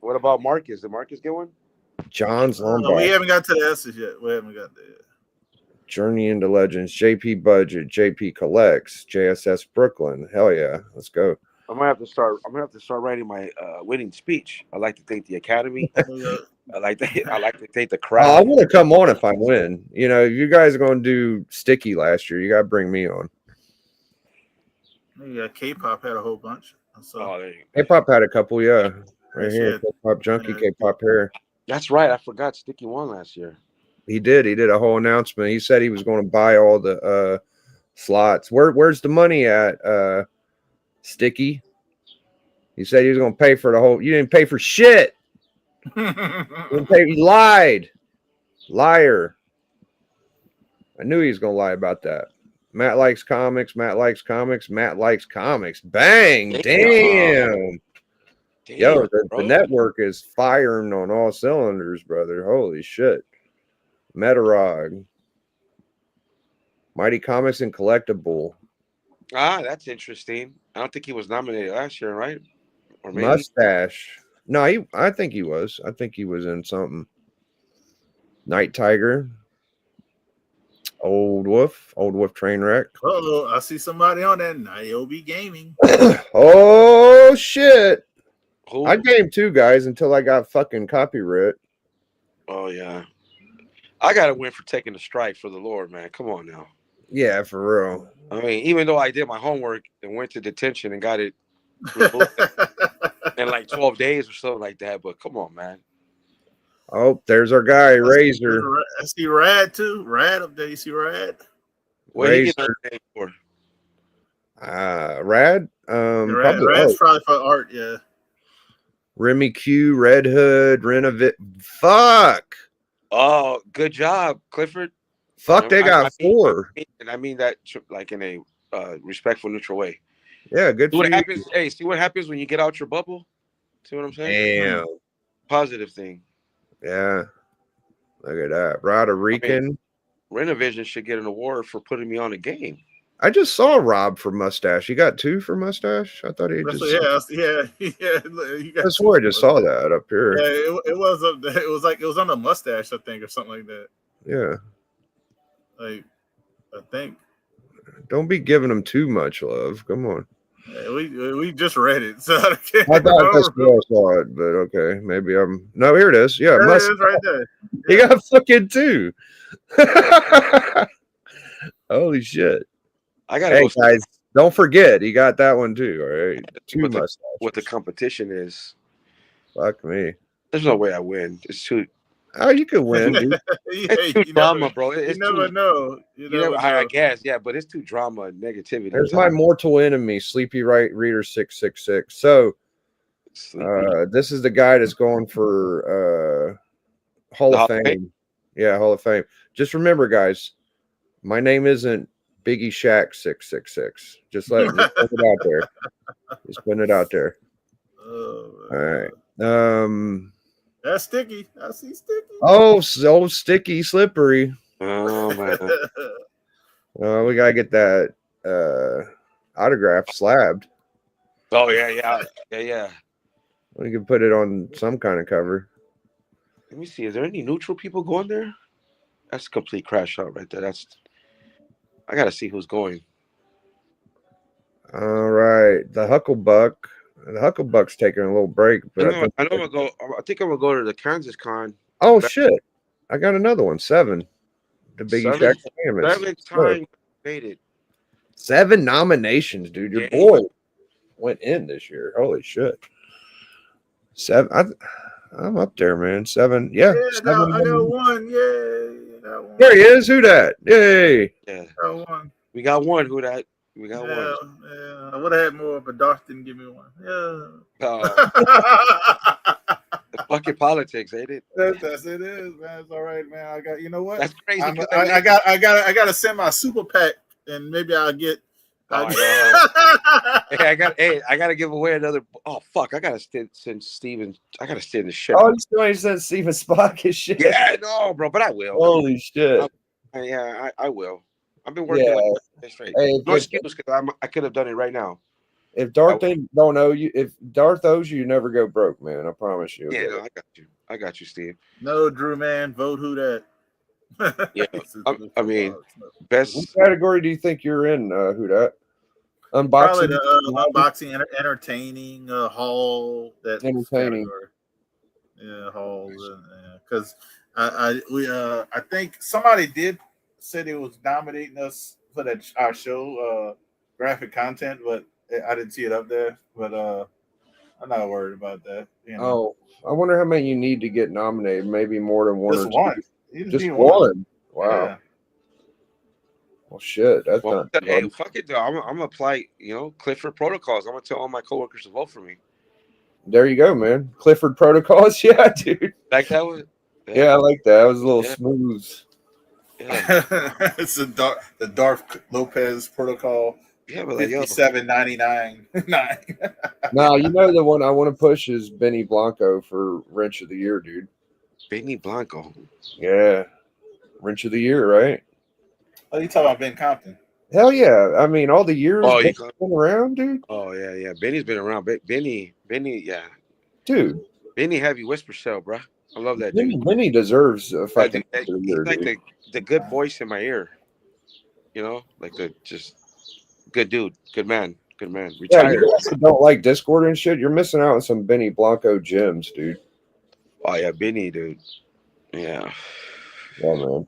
What about Marcus? Did Marcus get one? John's No, we Lombard. haven't got to the S's yet. We haven't got there yet. Journey into Legends. JP Budget. JP Collects. JSS Brooklyn. Hell yeah, let's go. I'm gonna have to start writing my winning speech. I'd like to thank the Academy. I like to take the I crowd. want to come on if I win. You know, you guys are going to do Sticky last year. You got to bring me on. Yeah, K-pop had a whole bunch. So Oh, there you go. K-pop had a couple, yeah. Right Yes, here, yeah. K-pop junkie, Yeah. K-pop hair. That's right. I forgot Sticky won last year. He did a whole announcement. He said he was going to buy all the slots. Where's the money at, Sticky? He said he was going to pay for the whole. You didn't pay for shit. You lied. Liar. I knew he was going to lie about that. Matt likes comics. Matt likes comics. Matt likes comics. Bang. Damn. Yo, the network is firing on all cylinders, brother. Holy shit. Metarog. Mighty Comics and Collectible. Ah, that's interesting. I don't think he was nominated last year, right? Or maybe. Mustache. No, I think he was. I think he was in something. Night Tiger. Old Wolf train wreck. Oh, I see somebody on that Niobe Gaming. Oh shit. Who? I game too, guys, until I got fucking copyright. Oh yeah. I gotta win for taking the strike for the Lord, man. Come on now. Yeah, for real. I mean, even though I did my homework and went to detention and got it removed in like 12 days or something like that, but come on, man. Oh, there's our guy, Razor. I see Rad too. Rad up there. You see Rad? What did he get Razor. nominated for? Rad. Rad's probably for art, yeah. Remy Q, Red Hood, Renovit. Fuck. Oh, good job, Clifford. Fuck, they got four. And I mean that like in a respectful, neutral way. Yeah, good See for what you. happens? Hey, see what happens when you get out your bubble? See what I'm saying? Damn. Positive thing. Yeah. Look at that. Roderican. Renovision should get an award for putting me on a game. I just saw Rob for Mustache. You got two for Mustache? I thought he just. Yeah. I swear I just saw that up here. Yeah, it was on the Mustache, I think, or something like that. Yeah. Like, I think. Don't be giving him too much love. Come on. Yeah, we just read it, so I I thought that's where I saw it, but okay, maybe I'm. No, here it is. Yeah, There it Mustache. is right there. He got fucking two. Holy shit! I gotta Hey go guys, don't forget he got that one too. All right, two what mustaches. what the competition is. Fuck me. There's no way I win. It's too. Oh, you could win, dude. It's too drama, bro. It's You never too, know. You never know. I guess, yeah, but it's too drama and negativity. There's my mortal enemy, Sleepy Right Reader 666. So, this is the guy that's going for Hall of Fame. Yeah, Hall of Fame. Just remember, guys, my name isn't Biggie Shack 666. Just put it out there. Just putting it out there. Oh, all right. That's Sticky. I see Sticky. Oh, so sticky, slippery. Oh man. We gotta get that autograph slabbed. Oh yeah. We can put it on some kind of cover. Let me see. Is there any neutral people going there? That's a complete crash out right there. I gotta see who's going. All right, the Hucklebuck. The Hucklebuck's taking a little break, but I know I'm gonna go. I think I'm gonna go to the Kansas Con. Oh shit! I got another one. 7. The Biggie Shack Famous. 7 time made it. 7 nominations, dude. Your boy went in this year. Holy shit! 7. I'm up there, man. 7. Yeah. 7 I got one. Yay! Got one. There he is. Who that? Yay! Yeah. Got one. We got one. Who that? We got one. Yeah. I would have had more, but Darth didn't give me one. Yeah. Fucking politics, ain't it? That's it is, man. It's all right, man. I got. You know what? That's crazy. I got to send my super pack, and maybe I'll get. Hey, I got to give away another. Oh fuck! I gotta send Steven. I gotta send the shit. Oh, you still ain't sent Steven Spock his shit. Yeah, no, bro, but I will. Holy shit! I will. I've been working like this straight. Hey, no excuse, because I could have done it right now. If Darth don't owe you, if Darth owes you, you never go broke, man. I promise you. Yeah, no, I got you, Steve. No, Drew, man, vote who that. Yeah, I mean, best. What category do you think you're in? Who that? Unboxing, probably the unboxing, entertaining, haul. That entertaining. Yeah, Halls, because I think somebody did say they was nominating us for that our show, graphic content, but I didn't see it up there. But I'm not worried about that. You know, Oh, I wonder how many you need to get nominated. Maybe more than one just or one. two. You Just need one. Wow. Yeah. Well, shit. That's Well, not. hey, fuck it though. I'm gonna apply, Clifford protocols. I'm gonna tell all my coworkers to vote for me. There you go, man. Clifford protocols. Yeah, dude. Like that was. Yeah, I like that. That was a little Yeah. smooth. Yeah, It's the Darth Lopez protocol. yeah, but like, yo, 57.99. Now, you know the one I want to push is Benny Blanco for Wrench of the Year, dude. Benny Blanco. Yeah. Wrench of the Year, right? Oh, you talking about Ben Compton? Hell yeah. I mean, all the years Oh, Benny's been around, dude. Oh yeah. Benny's been around. Benny, yeah. Dude, Benny heavy whisper cell, bro. I love that dude. Benny deserves a That fucking dude, Wrench of the he's Year, like dude. the good voice in my ear. Like the just good dude, good man. Yeah, Retired. you guys that don't like Discord and shit, you're missing out on some Benny Blanco gems, dude. Oh yeah, Benny, dude. Yeah. Yeah, man.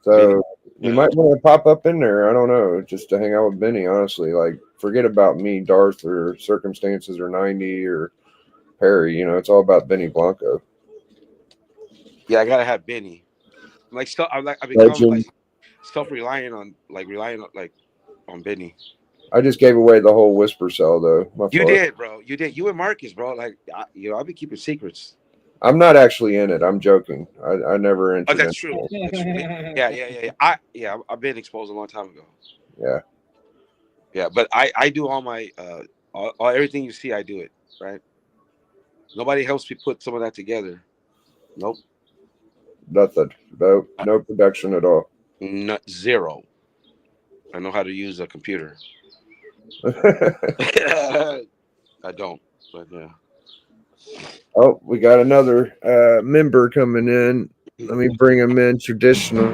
So you might want to pop up in there. I don't know, just to hang out with Benny. Honestly, like forget about me, Darth, or Circumstances, or 90, or Perry. It's all about Benny Blanco. Yeah, I gotta have Benny. I become Legend. like self-reliant on on Benny. I just gave away the whole whisper cell, though. My You fault. did, bro. You did. You and Marcus, bro. Like, I'll be keeping secrets. I'm not actually in it. I'm joking. I never entered. Oh, that's into true. it. That's true. Yeah. I've been exposed a long time ago. Yeah. Yeah, but I do all my everything you see. I do it right. Nobody helps me put some of that together. Nope. Nothing. No production at all. Not zero. I know how to use a computer. I don't, but yeah. Oh, we got another member coming in. Let me bring him in. Traditional.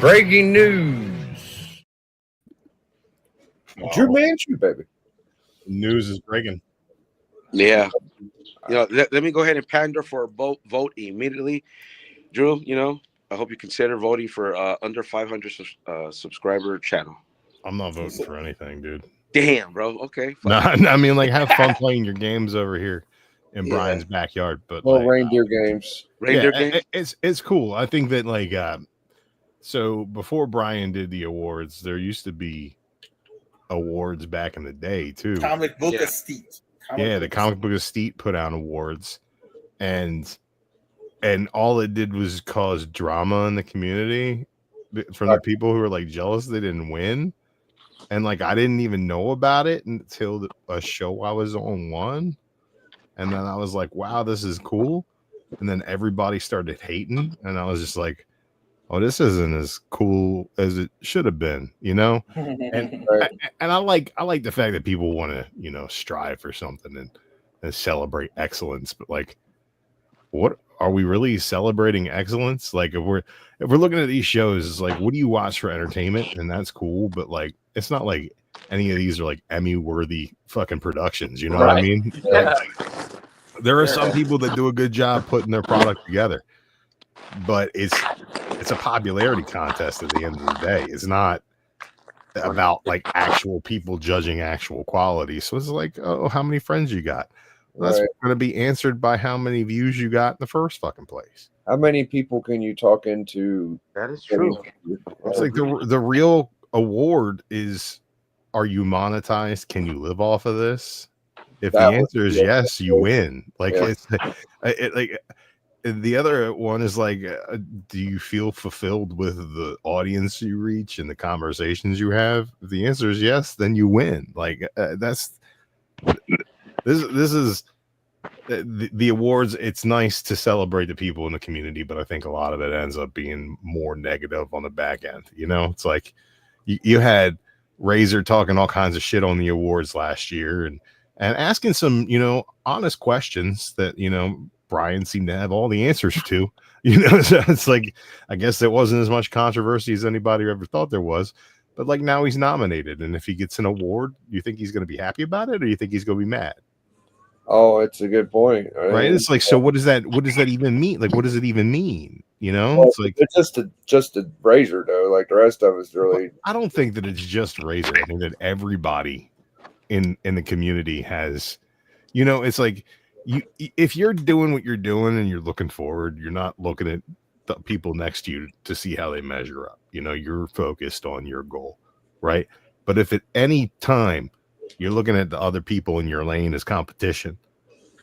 Breaking news. Drew Manchu, baby. News is breaking. Yeah. Let me go ahead and pander for a vote immediately. Drew, I hope you consider voting for under 500 subscriber channel. I'm not voting for anything, dude. Damn, bro. Okay. No, I mean, like, have fun playing your games over here in Yeah. Brian's backyard. But Well, like, reindeer games. Reindeer yeah, game. it's cool. I think that like so before Brian did the awards, there used to be awards back in the day too. Comic book Yeah. estate. The comic book estate put out awards, and all it did was cause drama in the community from the people who were like jealous they didn't win, and like I didn't even know about it until a show I was on won, and then I was like, wow, this is cool, and then everybody started hating, and I was just like, oh, this isn't as cool as it should have been, And Right. and I like the fact that people want to, strive for something and celebrate excellence, but like, what are we really celebrating excellence? Like if we're looking at these shows, it's like, what do you watch for entertainment? And that's cool, but like it's not like any of these are like Emmy worthy fucking productions, you know what I mean? Yeah. There are some people that do a good job putting their product together, but it's a popularity contest at the end of the day. It's not about like actual people judging actual quality. So it's like, oh, how many friends you got? That's Right. going to be answered by how many views you got in the first fucking place. How many people can you talk into? That is true. It's like the real award is, are you monetized? Can you live off of this? If the That was- answer is yeah. yes, you win. Like Yeah. it's like the other one is like, do you feel fulfilled with the audience you reach and the conversations you have? If the answer is yes, then you win. Like this is the awards. It's nice to celebrate the people in the community, but I think a lot of it ends up being more negative on the back end. It's like you had Razor talking all kinds of shit on the awards last year and asking some, honest questions that, Brian seemed to have all the answers to, so it's like, I guess there wasn't as much controversy as anybody ever thought there was, But like now he's nominated, and if he gets an award, you think he's going to be happy about it, or you think he's going to be mad? Oh, it's a good point. Right? It's like, so what does that even mean? Like, what does it even mean? You know, Well, it's like, it's just a Razor though. Like the rest of it's really. I don't think that it's just Razor. I think that everybody in the community has, you know, it's like if you're doing what you're doing and you're looking forward, you're not looking at the people next to you to see how they measure up. You know, you're focused on your goal, right? But if at any time you're looking at the other people in your lane as competition,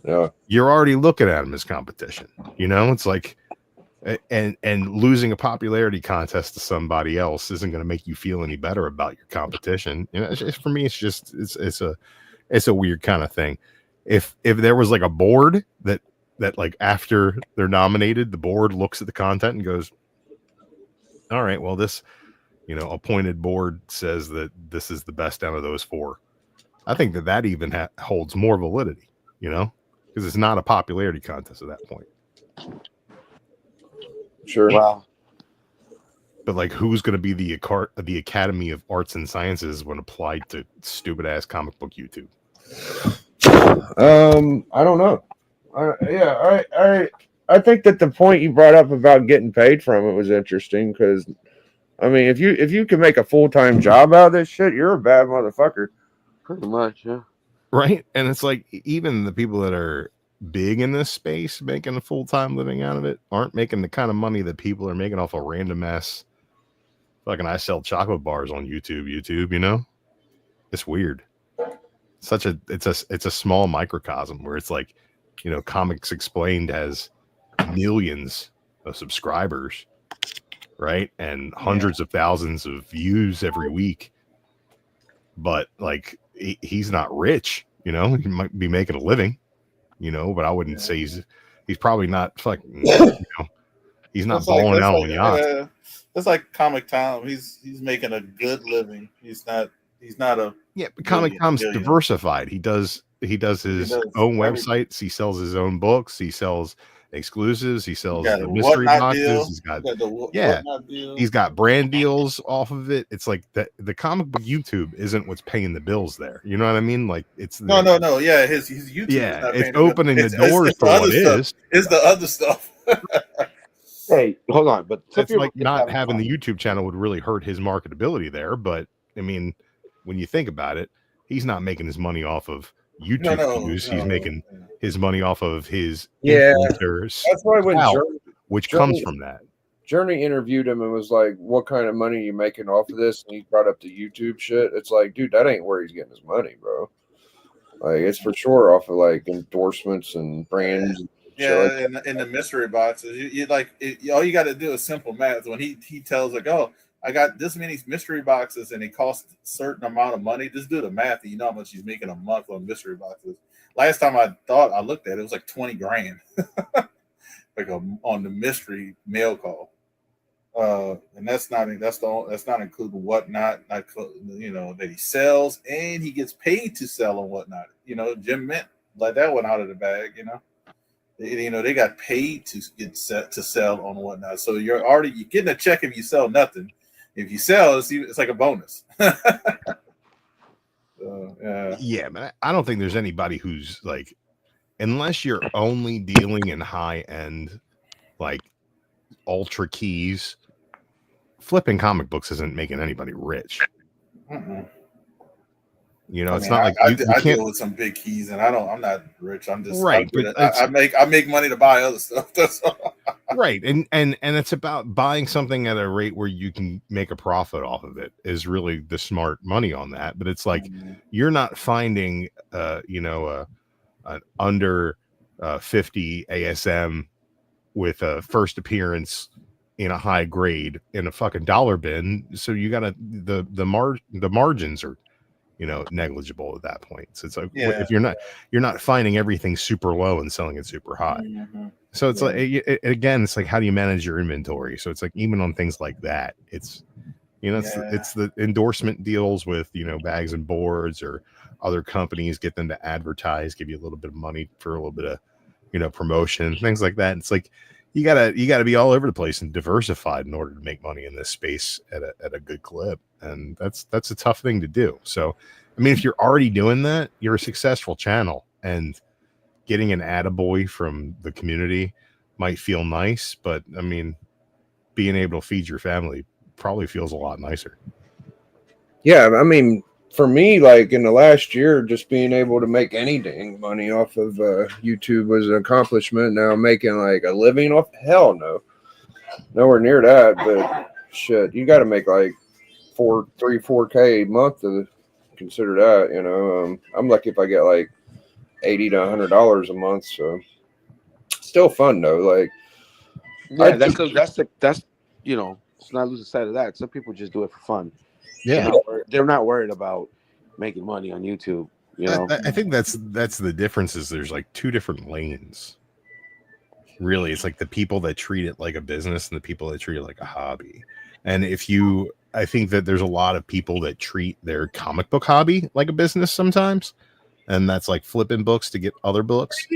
Yeah. you're already looking at them as competition. You know, it's like, and losing a popularity contest to somebody else isn't going to make you feel any better about your competition. You know, for me, it's a weird kind of thing. If there was like a board that like after they're nominated, the board looks at the content and goes, all right, well, this, you know, appointed board says that this is the best out of those four. I think that even holds more validity, you know, because it's not a popularity contest at that point. Sure. Wow. But like, who's going to be the Academy of Arts and Sciences when applied to stupid ass comic book YouTube? I don't know. I think that the point you brought up about getting paid from it was interesting because, I mean, if you can make a full-time job out of this shit, you're a bad motherfucker. Pretty much, yeah. Right. And it's like, even the people that are big in this space making a full-time living out of it aren't making the kind of money that people are making off a random ass fucking I sell chocolate bars on YouTube, you know? It's weird. It's a small microcosm where it's like, you know, Comics Explained has millions of subscribers, right? And hundreds of thousands of views every week. But like, he's not rich, you know, he might be making a living, you know, but I wouldn't say he's probably not fucking, you know, he's not balling out on yachts. That's like Comic Tom. He's making a good living. He's not a but Comic Tom's diversified. He does his own websites. He sells his own books. He sells exclusives. He sells the mystery boxes. He's got he's got brand deals off of it. It's like the comic book YouTube isn't what's paying the bills there. You know what I mean? Like it's no. Yeah, his YouTube. Yeah, it's opening the doors to what is. It's the other stuff. Hey, hold on, but it's like not having the YouTube channel would really hurt his marketability there. But I mean, when you think about it, he's not making his money off of YouTube views. He's making his money off of his influencers. That's why when which comes from that. Journey interviewed him and was like, "What kind of money are you making off of this?" And he brought up the YouTube shit. It's like, dude, that ain't where he's getting his money, bro. Like, it's for sure off of like endorsements and brands. Yeah, in the mystery boxes, you like all you got to do is simple math. When he tells like, "Oh, I got this many mystery boxes and it costs a certain amount of money," just do the math and you know how much he's making a month on mystery boxes. Last time I looked at it, it was like 20 grand, like on the mystery mail call. And that's not including whatnot, you know, that he sells and he gets paid to sell and whatnot. You know, Jim Mint let that one out of the bag. You know, they got paid to get set to sell on whatnot. So you're getting a check if you sell nothing. If you sell, it's like a bonus. Yeah, but I don't think there's anybody who's like, unless you're only dealing in high end, like ultra keys, flipping comic books isn't making anybody rich. You know, it's not like I deal with some big keys, and I'm not rich. I'm just right. I make money to buy other stuff. That's all. Right, and it's about buying something at a rate where you can make a profit off of it is really the smart money on that. But it's like you're not finding, an under 50 ASM with a first appearance in a high grade in a fucking dollar bin. So you gotta the margins are, you know, negligible at that point. So it's like if you're not finding everything super low and selling it super high. So it's like again, it's like, how do you manage your inventory? So it's like, even on things like that, it's, you know, it's the endorsement deals with, you know, Bags and Boards or other companies, get them to advertise, give you a little bit of money for a little bit of, you know, promotion, things like that. It's like, you gotta be all over the place and diversified in order to make money in this space at a good clip, and that's a tough thing to do. So, I mean, if you're already doing that, you're a successful channel, and getting an attaboy from the community might feel nice, but I mean, being able to feed your family probably feels a lot nicer. Yeah, I mean, for me, like in the last year, just being able to make any dang money off of YouTube was an accomplishment. Now making like a living off, hell no, nowhere near that. But shit, you got to make like 4K a month to consider that. You know, I'm lucky if I get like $80 to $100 a month. So still fun though. Like, Yeah, that's you know, let's not lose sight of that. Some people just do it for fun. Yeah, They're not worried about making money on YouTube. You know, I think that's the difference. Is there's like two different lanes. Really, it's like the people that treat it like a business and the people that treat it like a hobby. And I think that there's a lot of people that treat their comic book hobby like a business sometimes, and that's like flipping books to get other books.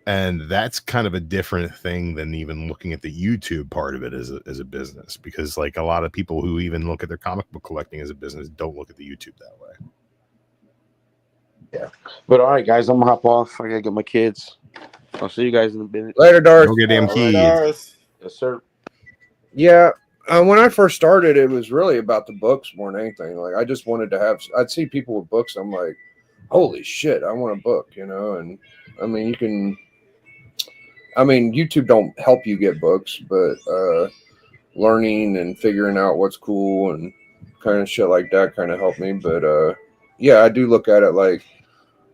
And that's kind of a different thing than even looking at the YouTube part of it as a business, because like a lot of people who even look at their comic book collecting as a business don't look at the YouTube that way. yeah. But all right, guys, I'm gonna hop off. I gotta get my kids. I'll see you guys in a minute. later, Darth. Go get them All right, kids. Doris. Yes, sir. Yeah. When I first started, it was really about the books more than anything. Like, I just wanted to have, I'd see people with books. I'm like, holy shit, I want a book, you know? And I mean, YouTube don't help you get books, but learning and figuring out what's cool and kind of shit like that kind of helped me. But yeah, I do look at it like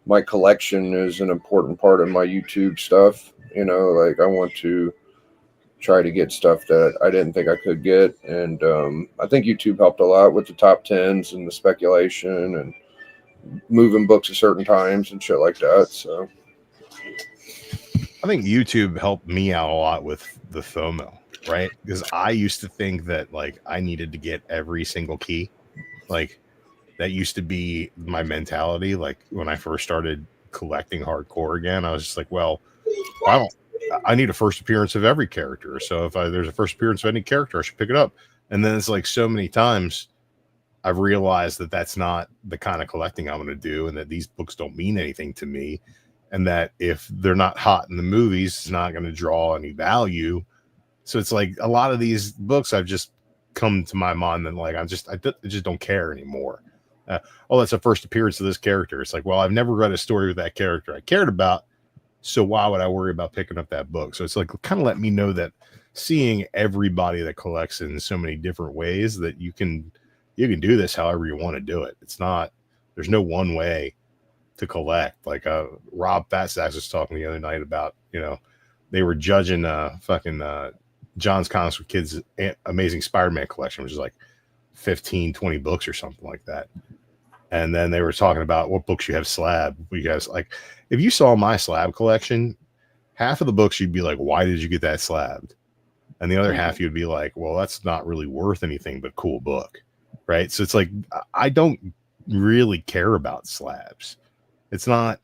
my collection is an important part of my YouTube stuff. You know, like I want to try to get stuff that I didn't think I could get. And I think YouTube helped a lot with the top 10s and the speculation and moving books at certain times and shit like that. So I think YouTube helped me out a lot with the FOMO, right? Because I used to think that like I needed to get every single key. Like that used to be my mentality. Like when I first started collecting hardcore again, I was just like, well, I need a first appearance of every character. So if there's a first appearance of any character, I should pick it up. And then it's like so many times I've realized that that's not the kind of collecting I'm going to do, and that these books don't mean anything to me, and that if they're not hot in the movies, it's not going to draw any value. So it's like a lot of these books I've just come to my mind that like I just don't care anymore. Oh, that's a first appearance of this character. It's like, well, I've never read a story with that character I cared about, so why would I worry about picking up that book? So it's like kind of let me know that seeing everybody that collects in so many different ways, that you can do this however you want to do it. It's not, there's no one way to collect. Like Rob Fatstacks was talking the other night about, you know, they were judging John's Comics for Kids Amazing Spider-Man collection, which is like 15-20 books or something like that. And then they were talking about what books you have slab. You guys, like, if you saw my slab collection, half of the books you'd be like, why did you get that slabbed? And the other half you'd be like, well, that's not really worth anything but cool book, right? So it's like, I don't really care about slabs. It's not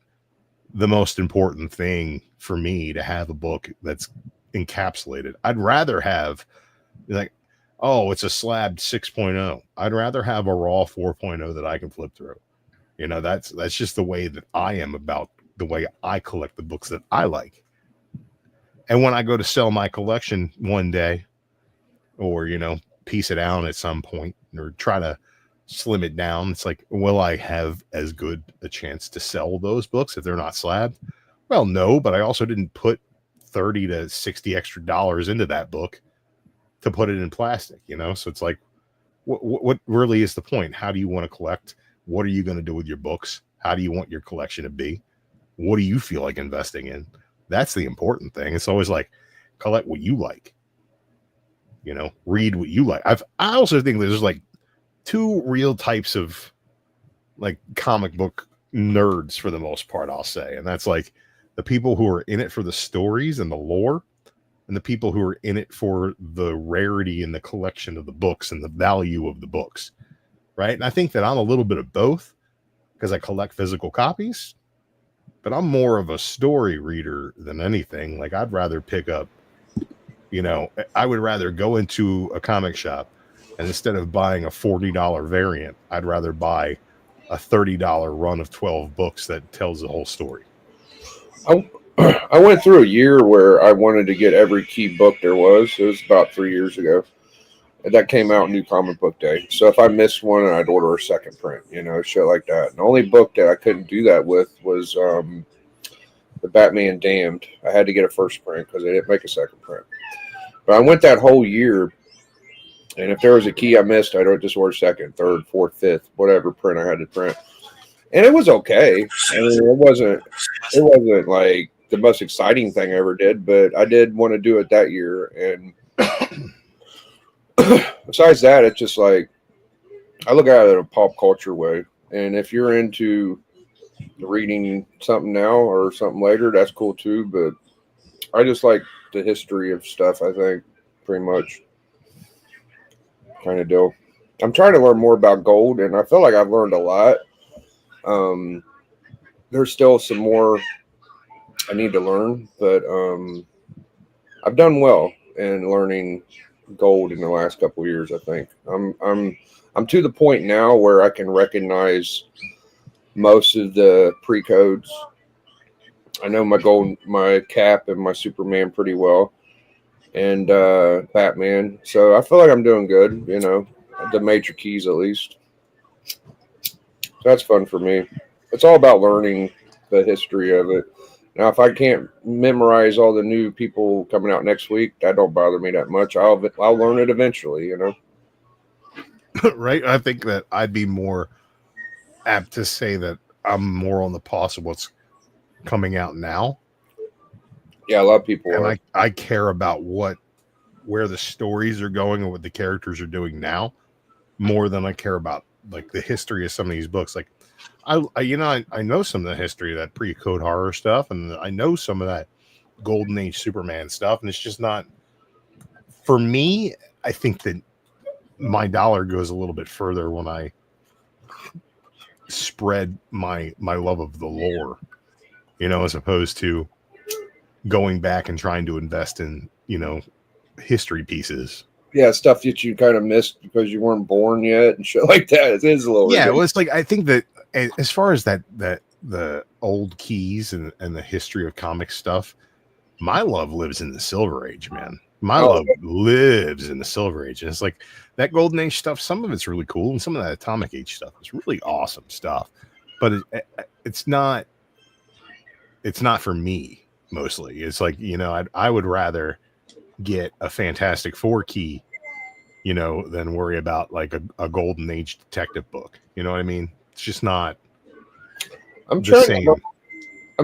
the most important thing for me to have a book that's encapsulated. I'd rather have like, oh, it's a slabbed 6.0. I'd rather have a raw 4.0 that I can flip through. You know, that's just the way that I am about the way I collect the books that I like. And when I go to sell my collection one day, or, you know, piece it down at some point, or try to slim it down, it's like, will I have as good a chance to sell those books if they're not slabbed? Well, no, but I also didn't put $30 to $60 extra into that book to put it in plastic, you know? So it's like, what really is the point? How do you want to collect? What are you going to do with your books? How do you want your collection to be? What do you feel like investing in? That's the important thing. It's always like, collect what you like, you know, read what you like. I also think there's like two real types of like comic book nerds for the most part, I'll say. And that's like the people who are in it for the stories and the lore, and the people who are in it for the rarity and the collection of the books and the value of the books, right? And I think that I'm a little bit of both because I collect physical copies, but I'm more of a story reader than anything. Like I'd rather pick up You know, I would rather go into a comic shop and instead of buying a $40 variant, I'd rather buy a $30 run of 12 books that tells the whole story. I went through a year where I wanted to get every key book there was. It was about 3 years ago. And that came out New Comic Book Day. So if I missed one, I'd order a second print, you know, shit like that. And the only book that I couldn't do that with was the Batman Damned. I had to get a first print because they didn't make a second print. But I went that whole year, and if there was a key I missed, I'd just order second, third, fourth, fifth, whatever print I had to print. And it was okay. I mean, it wasn't like the most exciting thing I ever did, but I did want to do it that year. And besides that, it's just like I look at it in a pop culture way. And if you're into reading something now or something later, that's cool too. But I just like the history of stuff, I think, pretty much kind of deal. I'm trying to learn more about gold, and I feel like I've learned a lot. There's still some more I need to learn, but I've done well in learning gold in the last couple of years. I think I'm to the point now where I can recognize most of the pre-codes. I know my gold, my Cap, and my Superman pretty well, and Batman. So I feel like I'm doing good. You know, the major keys at least. That's fun for me. It's all about learning the history of it. Now, if I can't memorize all the new people coming out next week, that don't bother me that much. I'll learn it eventually, you know. Right? I think that I'd be more apt to say that I'm more on the pulse of what's coming out now. Yeah, a lot of people And are. I care about where the stories are going and what the characters are doing now more than I care about like the history of some of these books. Like I know some of the history of that pre-code horror stuff, and I know some of that Golden Age Superman stuff, and it's just not for me. I think that my dollar goes a little bit further when I spread my love of the lore, you know, as opposed to going back and trying to invest in, you know, history pieces. Yeah, stuff that you kind of missed because you weren't born yet and shit like that. It is a little Yeah, ridiculous. well, it's like I think that as far as that the old keys and the history of comic stuff, my love lives in the Silver Age, man. My love lives in the Silver Age, and it's like that Golden Age stuff. Some of it's really cool, and some of that Atomic Age stuff is really awesome stuff. But it's not for me mostly. It's like, you know, I would rather get a Fantastic Four key, you know, than worry about like a Golden Age detective book. You know what I mean? It's just not I'm the same.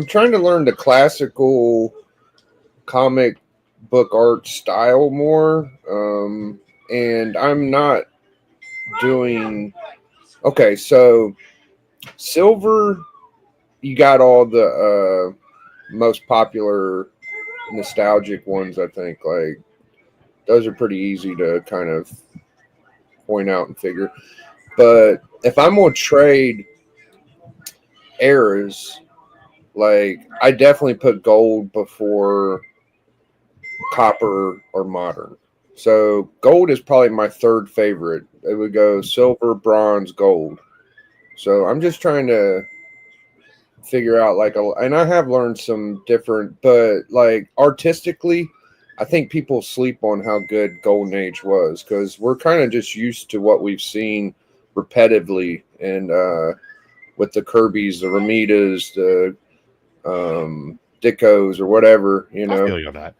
trying to learn the classical comic book art style more. And I'm not doing okay, so Silver, you got all the most popular nostalgic ones, I think. Like those are pretty easy to kind of point out and figure. But if I'm gonna trade eras, like I definitely put gold before copper or modern. So gold is probably my third favorite. It would go silver, bronze, gold. So I'm just trying to figure out and I have learned some different, but like artistically, I think people sleep on how good Golden Age was because we're kind of just used to what we've seen repetitively and with the Kirby's, the Ramitas, the Dickos or whatever, you know. I feel you on that.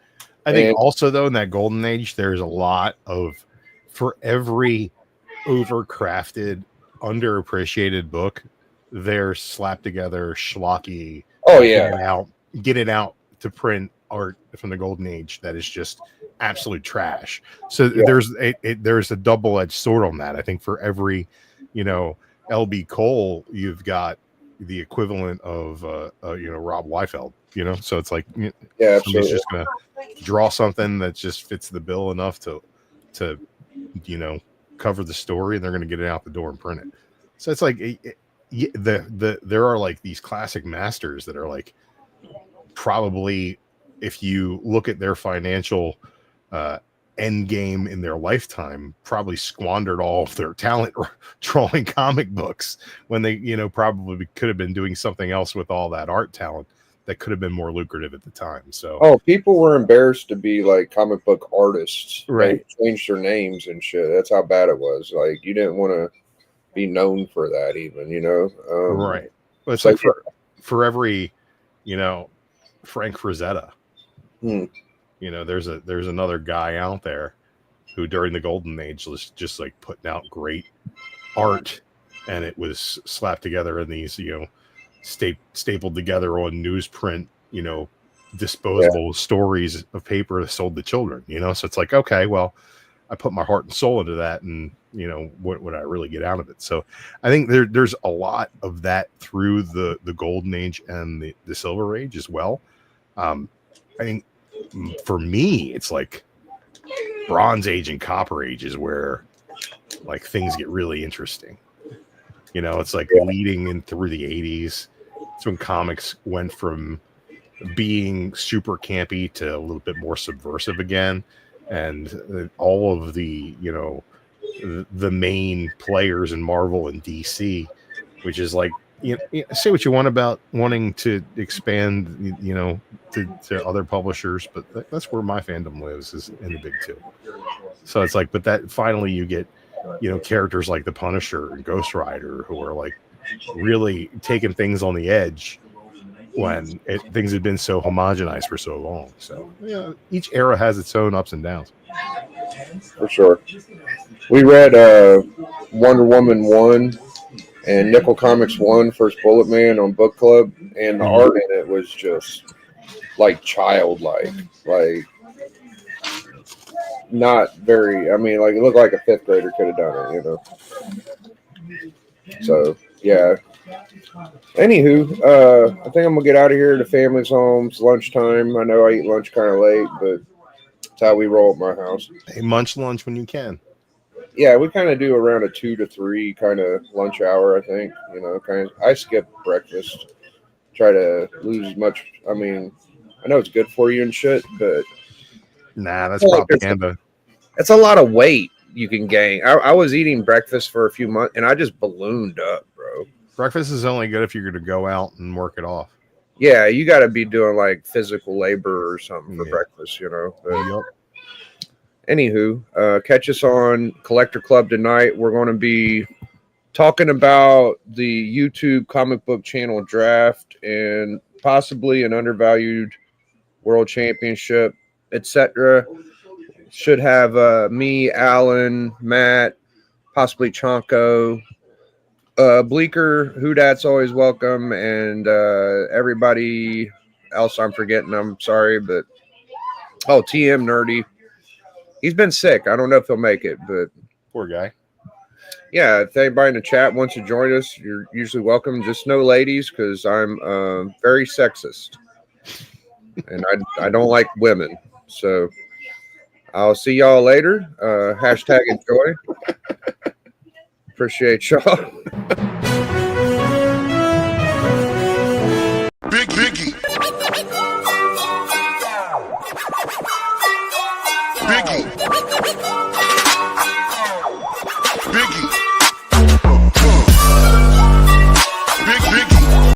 I think also though in that Golden Age, there's a lot of, for every overcrafted, underappreciated book, they're slapped together schlocky. Oh yeah, get it out to print art from the Golden Age that is just absolute trash. So there's a double-edged sword on that. I think for every, you know, LB Cole, you've got the equivalent of you know, Rob Liefeld, you know. So it's like, yeah, somebody's absolutely. just gonna draw something that just fits the bill enough to you know, cover the story, and they're gonna get it out the door and print it. So it's like there are like these classic masters that are like probably, if you look at their financial Endgame in their lifetime probably squandered all of their talent drawing comic books when they, probably could have been doing something else with all that art talent that could have been more lucrative at the time. So, Oh, people were embarrassed to be like comic book artists. Right. They changed their names and shit. That's how bad it was. Like, you didn't want to be known for that, even, right. But it's so like for every, Frank Frazetta, Hmm. there's another guy out there who during the golden age was just like putting out great art, and it was slapped together in these, stapled together on newsprint, disposable stories of paper sold to children, so it's like, okay, well, I put my heart and soul into that, and what would I really get out of it? So I think there's a lot of that through the golden age and the silver age as well. I think for me, it's like bronze age and copper age is where like things get really interesting. It's like leading in through the 80s. It's when comics went from being super campy to a little bit more subversive again. And all of the, the main players in Marvel and DC, which is like, say what you want about wanting to expand, to other publishers, but that's where my fandom lives, is in the big two. So it's like, but that finally you get, characters like the Punisher and Ghost Rider who are like really taking things on the edge when things had been so homogenized for so long. So each era has its own ups and downs. For sure. We read Wonder Woman 1 and Nickel Comics 1, First Bullet Man on book club, and the art in it was just like childlike, like not very, like it looked like a fifth grader could have done it, So yeah. Anywho, I think I'm gonna get out of here. The family's home. It's lunchtime. I know I eat lunch kind of late, but it's how we roll at my house. Hey, munch lunch when you can. Yeah, we kind of do around a 2 to 3 kind of lunch hour, I think. I skip breakfast. Try to lose as much. I know it's good for you and shit, but nah, that's propaganda. It's a lot of weight you can gain. I was eating breakfast for a few months, and I just ballooned up, bro. Breakfast is only good if you're going to go out and work it off. Yeah, you got to be doing like physical labor or something for breakfast, But, anywho, catch us on Collector Club tonight. We're going to be talking about the YouTube comic book channel draft and possibly an undervalued world championship, etc. Should have me, Alan, Matt, possibly Chonko, Bleeker, Who-Dat's always welcome, and everybody else I'm forgetting. I'm sorry, but TM Nerdy. He's been sick. I don't know if he'll make it, but poor guy. Yeah, if anybody in the chat wants to join us, you're usually welcome. Just no ladies, because I'm very sexist, and I don't like women. So I'll see y'all later. Hashtag enjoy. Appreciate y'all. Biggie. Biggie.